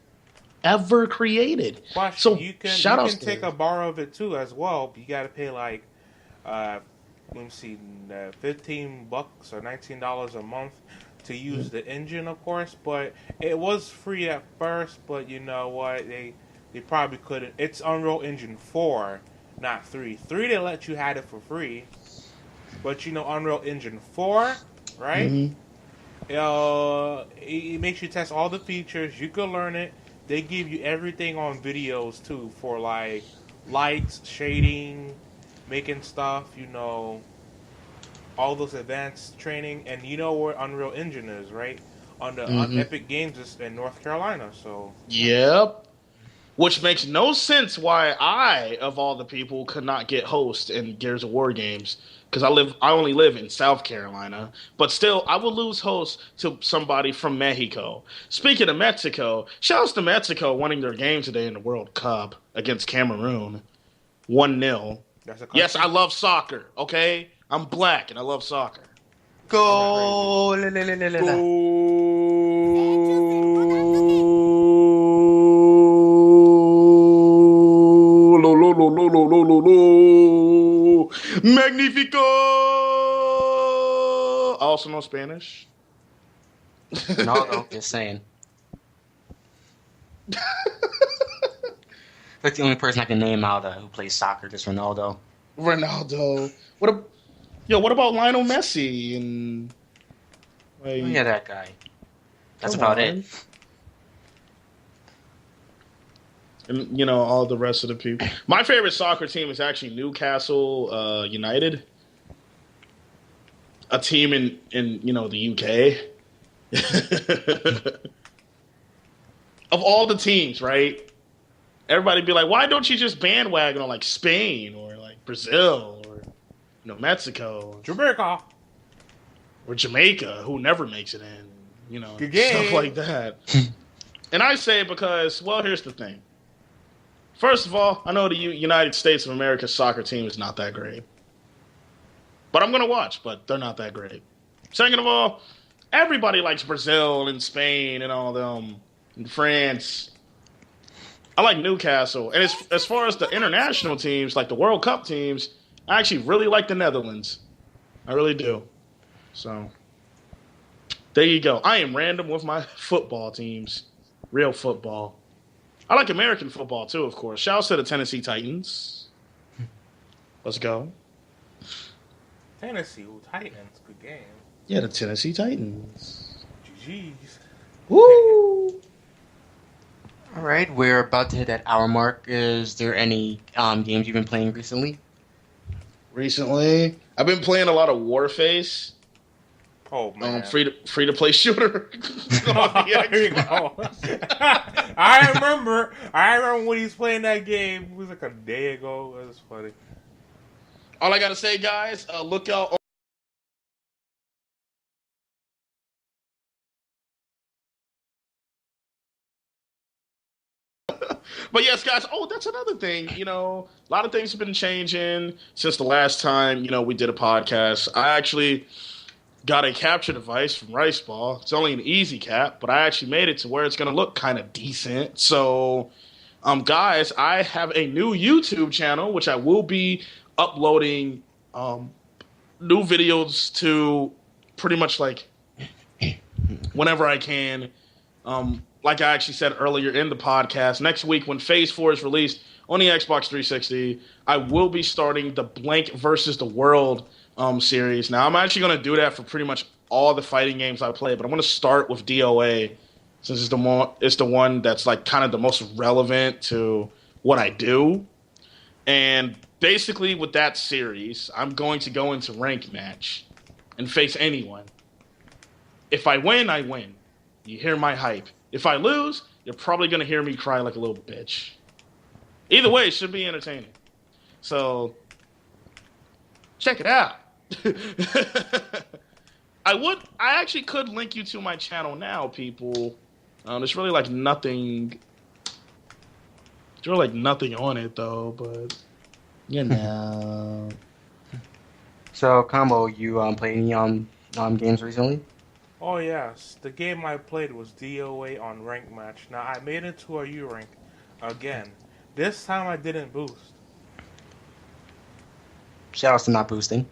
ever created. Question, so you can take a bar of it too as well. But you got to pay like let me see, $15 or $19 a month to use the engine, of course. But it was free at first. But you know what? They probably couldn't. It's Unreal Engine 4, not 3. 3 they let you have it for free. But you know, Unreal Engine 4, right? Mm-hmm. It makes you test all the features. You can learn it. They give you everything on videos too for like lights, shading, making stuff. You know, all those advanced training. And you know where Unreal Engine is, right? On Epic Games in North Carolina. So. Yep. Which makes no sense why I, of all the people, could not get host in Gears of War games. Because I only live in South Carolina. But still, I will lose host to somebody from Mexico. Speaking of Mexico, shouts to Mexico winning their game today in the World Cup against Cameroon. 1-0. Yes, I love soccer, okay? I'm black and I love soccer. Go! Magnifico! Also know Spanish. No, just saying. That's the only person I can name out who plays soccer, just Ronaldo. What about Lionel Messi and? Yeah, that guy. That's about it. And you know all the rest of the people. My favorite soccer team is actually Newcastle United, a team in the UK. Of all the teams, right? Everybody be like, why don't you just bandwagon on like Spain or like Brazil or Mexico, Jamaica, who never makes it in, stuff like that. And I say it because, well, here's the thing. First of all, I know the United States of America soccer team is not that great. But I'm going to watch, but they're not that great. Second of all, everybody likes Brazil and Spain and all them, and France. I like Newcastle. And as far as the international teams, like the World Cup teams, I actually really like the Netherlands. I really do. So, there you go. I am random with my football teams. Real football. I like American football, too, of course. Shouts to the Tennessee Titans. Let's go. Tennessee Titans, good game. Yeah, the Tennessee Titans. GG's. Woo! All right, we're about to hit that hour mark. Is there any games you've been playing recently? Recently? I've been playing a lot of Warface. Oh, man. Free to play shooter. There you go. I remember when he was playing that game. It was like a day ago. It was funny. All I gotta say, guys, look out. But yes, guys. Oh, that's another thing. A lot of things have been changing since the last time we did a podcast. I actually got a capture device from Rice Ball. It's only an easy cap, but I actually made it to where it's gonna look kind of decent. So, guys, I have a new YouTube channel which I will be uploading new videos to pretty much like whenever I can. Like I actually said earlier in the podcast, next week when Phase 4 is released on the Xbox 360, I will be starting the Blank versus the World series. Now, I'm actually going to do that for pretty much all the fighting games I play, but I'm going to start with DOA since it's the one that's like kind of the most relevant to what I do. And basically with that series, I'm going to go into rank match and face anyone. If I win, I win. You hear my hype. If I lose, you're probably going to hear me cry like a little bitch. Either way, it should be entertaining. So, check it out. I actually could link you to my channel now, people. There's really like nothing. There's really like nothing on it though, but So, Combo, you played any games recently? Oh yes, the game I played was DOA on Rank Match. Now I made it to a U rank again. This time I didn't boost. Shoutouts to not boosting.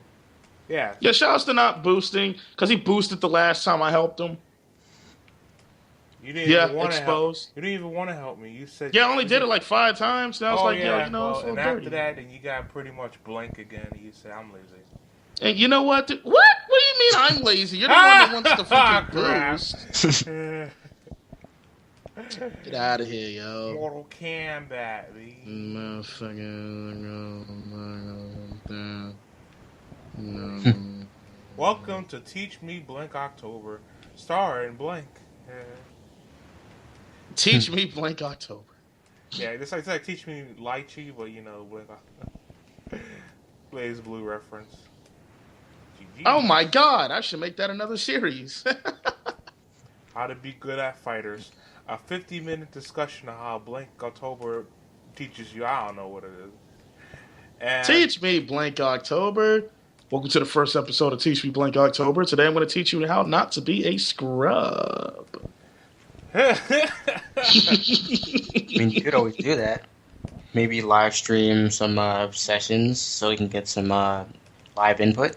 Yeah. Yeah, shouts to not boosting, because he boosted the last time I helped him. You didn't even want to help. You didn't even want to help me. You said I only did it like 5 times. And I was like, yeah, so and dirty. after that, then you got pretty much blank again. And you said I'm lazy. And you know what? What? What do you mean I'm lazy? You're the one that wants to fucking boost. Get out of here, yo. Mortal Kombat, Welcome to Teach Me Blank October, starring Blank. Teach me Blank October. Yeah, it's like Teach Me Lychee, but Blank Blaze Blue reference. GG. Oh my god, I should make that another series. How to be good at fighters. A 50-minute discussion of how Blank October teaches you. I don't know what it is. And Teach me Blank October. Welcome to the first episode of Teach Me Blank October. Today I'm going to teach you how not to be a scrub. I mean, you could always do that. Maybe live stream some sessions so you can get some live input.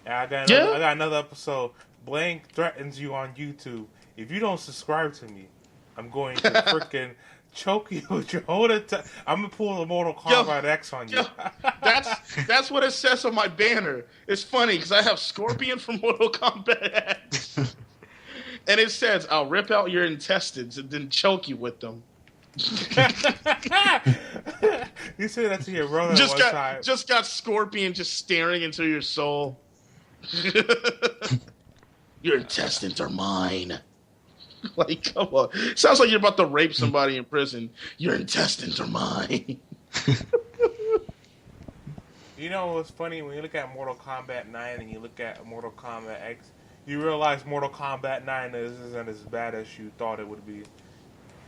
And I got another episode. Blank threatens you on YouTube. If you don't subscribe to me, I'm going to freaking choke you with your whole I'm going to pull the Mortal Kombat X on you. That's what it says on my banner. It's funny because I have Scorpion from Mortal Kombat X. And it says, I'll rip out your intestines and then choke you with them. You said that to your brother time. Just got Scorpion just staring into your soul. Your intestines are mine. Like, come on. Sounds like you're about to rape somebody in prison. Your intestines are mine. You know what's funny? When you look at Mortal Kombat 9 and you look at Mortal Kombat X, you realize Mortal Kombat 9 isn't as bad as you thought it would be.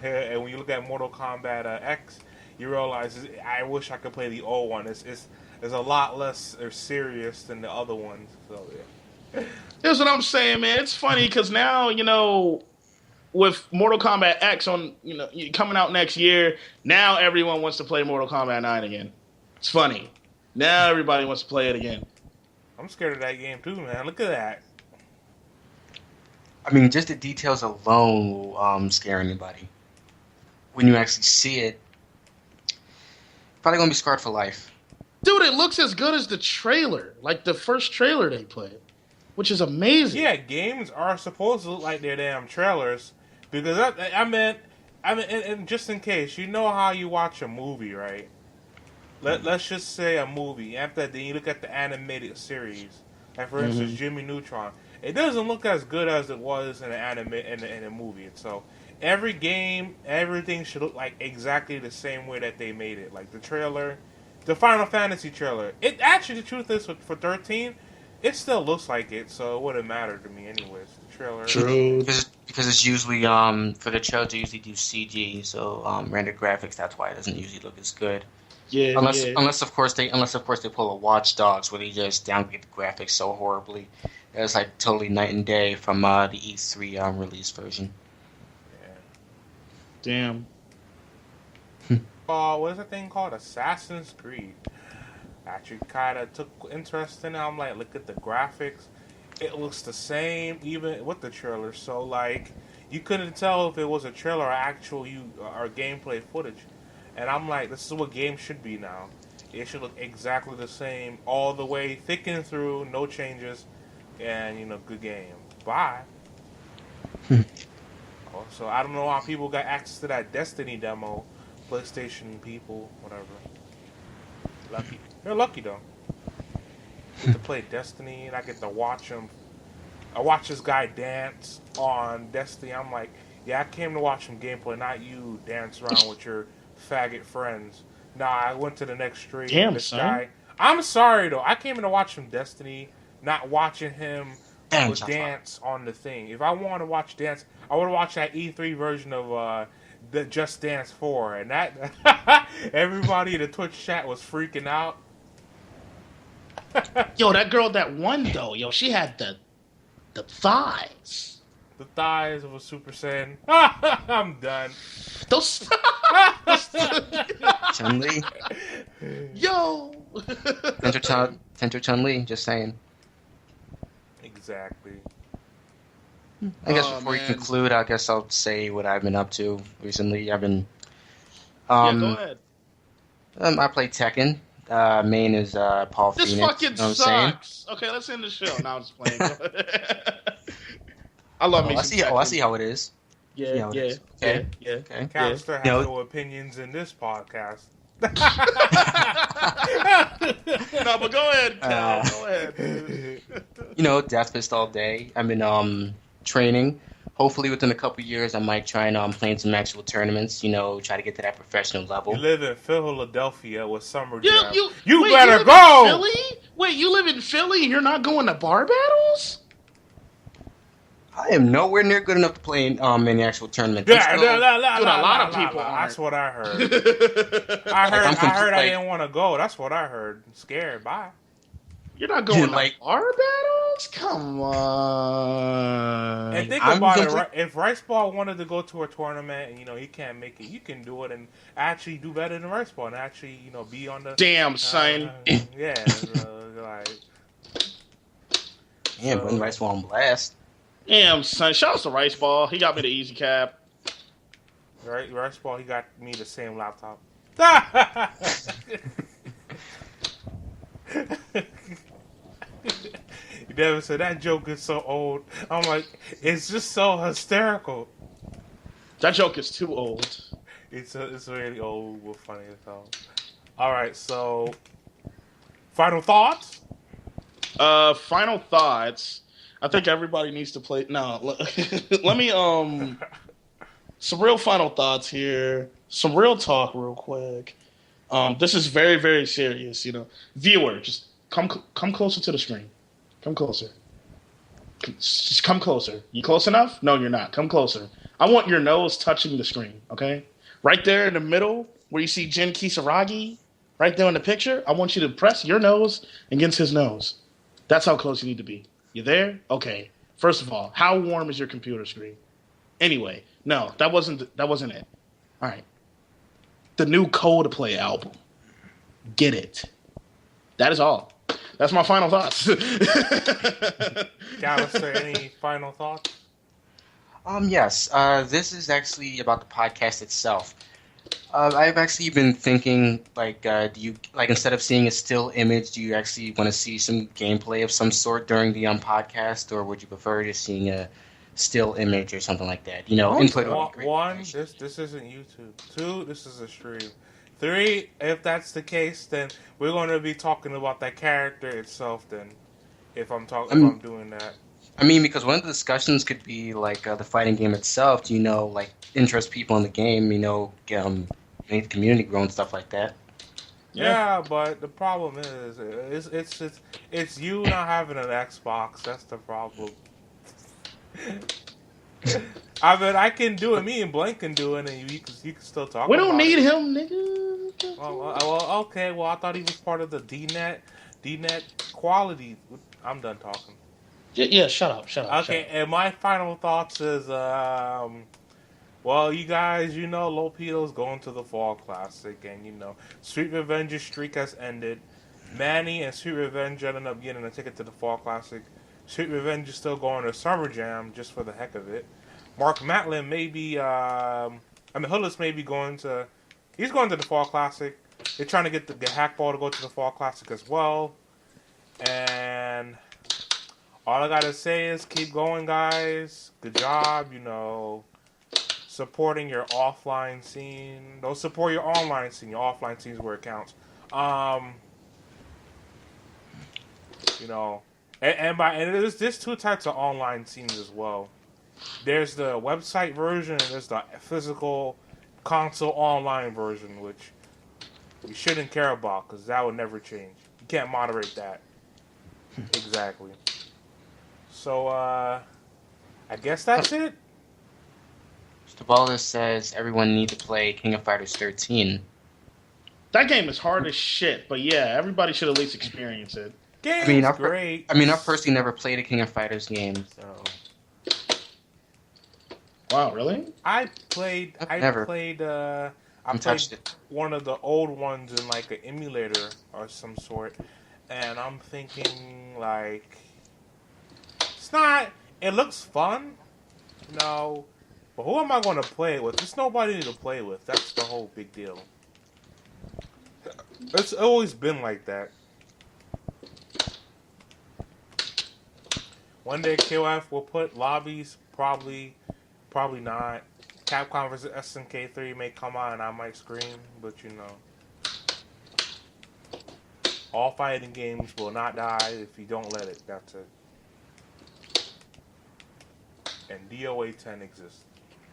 And when you look at Mortal Kombat X, you realize I wish I could play the old one. It's a lot less serious than the other ones. So yeah. Here's what I'm saying, man. It's funny because now, with Mortal Kombat X coming out next year, now everyone wants to play Mortal Kombat 9 again. It's funny. Now everybody wants to play it again. I'm scared of that game too, man. Look at that. I mean, just the details alone will scare anybody. When you actually see it, probably gonna be scarred for life. Dude, it looks as good as the trailer, like the first trailer they played, which is amazing. Yeah, games are supposed to look like their damn trailers because I mean, and just in case, you know how you watch a movie, right? Let's just say a movie. After that, then you look at the animated series. Like for instance, Jimmy Neutron. It doesn't look as good as it was in a movie. So every game, everything should look like exactly the same way that they made it. Like the trailer, The Final Fantasy trailer. It actually, the truth is, for 13, it still looks like it, so it wouldn't matter to me anyways. The trailer. True. Because it's usually for the trailer they usually do CG, so rendered graphics. That's why it doesn't usually look as good. Yeah. Unless of course they pull a Watch Dogs where they just downgrade the graphics so horribly. It's like totally night and day from the E3 release version. Yeah. Damn. What is that thing called? Assassin's Creed. Actually, kind of took interest in it. I'm like, look at the graphics. It looks the same, even with the trailer. So, like, you couldn't tell if it was a trailer or actual or gameplay footage. And I'm like, this is what games should be now. It should look exactly the same, all the way, thick and through, no changes, and good game. Bye. So I don't know how people got access to that Destiny demo. PlayStation people, whatever. Lucky. They're lucky though. Get to play Destiny, and I get to watch him. I watch this guy dance on Destiny. I'm like, yeah, I came to watch some gameplay, not you dance around with your faggot friends. Nah, I went to the next stream. Damn, this son. guy. I'm sorry though. I came in to watch some Destiny, not watching him dance on the thing. If I want to watch dance, I would watch that E3 version of the Just Dance 4, and that everybody in the Twitch chat was freaking out. Yo, that girl that won though, she had the thighs. The thighs of a Super Saiyan. I'm done. Those Chun-Li. Yo. Center Chun-Li, just saying. Exactly. I guess before we conclude, I guess I'll say what I've been up to recently. I've been yeah, go ahead. I play Tekken. Main is Paul This Phoenix. fucking You know what I'm sucks. Okay, let's end the show. Now I'm just playing. I love me. I see how it is. Yeah. Okay. Okay. Callister has no opinions in this podcast. No, but go ahead, Cal. Go ahead. Death Fist all day. I've been training. Hopefully, within a couple years, I might try and play in some actual tournaments. Try to get to that professional level. You live in Philadelphia with Summer Yeah, Jam. wait, You live better in go. Philly? Wait, you live in Philly and you're not going to bar battles? I am nowhere near good enough to play in any actual tournament. Dude, a lot of people aren't. That's what I heard. I heard I didn't want to go. That's what I heard. I'm scared. Bye. You're not going to bar battles? Come on. And think about it. If Rice Ball wanted to go to a tournament and he can't make it, you can do it and actually do better than Rice Ball and actually be on the damn son. Yeah, like. Yeah, putting Rice Ball on blast. Damn son. Shout out to Rice Ball. He got me the easy cap. Rice Ball. He got me the same laptop. You never said that joke is so old. I'm like, it's just so hysterical. That joke is too old. It's really old but funny as hell. Alright, so final thoughts? Final thoughts. I think everybody needs to play. No, let me some real final thoughts here. Some real talk, real quick. This is very, very serious. Viewer, just come closer to the screen. Come closer. Just come closer. You close enough? No, you're not. Come closer. I want your nose touching the screen. Okay, right there in the middle where you see Jin Kisaragi, right there in the picture. I want you to press your nose against his nose. That's how close you need to be. You there? Okay. First of all, how warm is your computer screen? Anyway, no, that wasn't it. All right. The new Coldplay album. Get it. That is all. That's my final thoughts. Callister, any final thoughts? Yes. This is actually about the podcast itself. I've actually been thinking, do you instead of seeing a still image, do you actually want to see some gameplay of some sort during the podcast, or would you prefer just seeing a still image or something like that? Input. One, this isn't YouTube. 2, this is a stream. 3, if that's the case, then we're going to be talking about that character itself. Then, if I'm doing that. I mean, because one of the discussions could be the fighting game itself. Do interest people in the game? Make the community grow and stuff like that. Yeah, but the problem is, it's you not having an Xbox. That's the problem. I mean, I can do it. Me and Blank can do it, and you can still talk We don't about need it. him, nigga. Okay. Well, I thought he was part of the DNet quality. I'm done talking. Yeah, shut up. Okay, and my final thoughts is, well, you guys, Lopedo's going to the Fall Classic, and Sweet Revenge's streak has ended. Manny and Sweet Revenge ended up getting a ticket to the Fall Classic. Sweet Revenge is still going to Summer Jam just for the heck of it. Mark Matlin may be, Hoodless may be he's going to the Fall Classic. They're trying to get the Hackball to go to the Fall Classic as well. And all I gotta say is keep going, guys. Good job, supporting your offline scene. Don't support your online scene. Your offline scene is where it counts. And there's two types of online scenes as well. There's the website version and there's the physical console online version, which you shouldn't care about because that would never change. You can't moderate that. Exactly. So, I guess that's it. Stavala says everyone need to play King of Fighters 13. That game is hard as shit, but yeah, everybody should at least experience it. Game's great. I've personally never played a King of Fighters game, so. Wow, really? I played touched it. One of the old ones in like an emulator or some sort, and I'm thinking like it looks fun, but who am I going to play it with? There's nobody to play with. That's the whole big deal. It's always been like that. One day KOF will put lobbies, probably not. Capcom vs SNK 3 may come out and I might scream, but all fighting games will not die if you don't let it. That's it. And DOA 10 exists.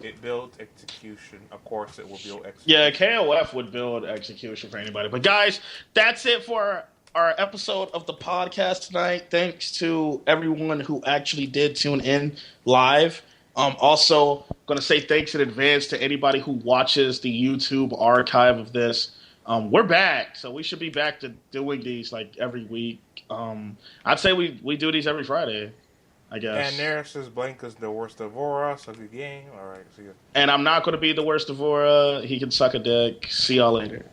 It builds execution. Of course, it will build execution. Yeah, KOF would build execution for anybody. But guys, that's it for our episode of the podcast tonight. Thanks to everyone who actually did tune in live. Also, going to say thanks in advance to anybody who watches the YouTube archive of this. We're back, so we should be back to doing these like every week. I'd say we do these every Friday, I guess. And there says Blanca's the worst of Aura, so good game. All right, see ya. And I'm not going to be the worst of Aura. He can suck a dick. See y'all later.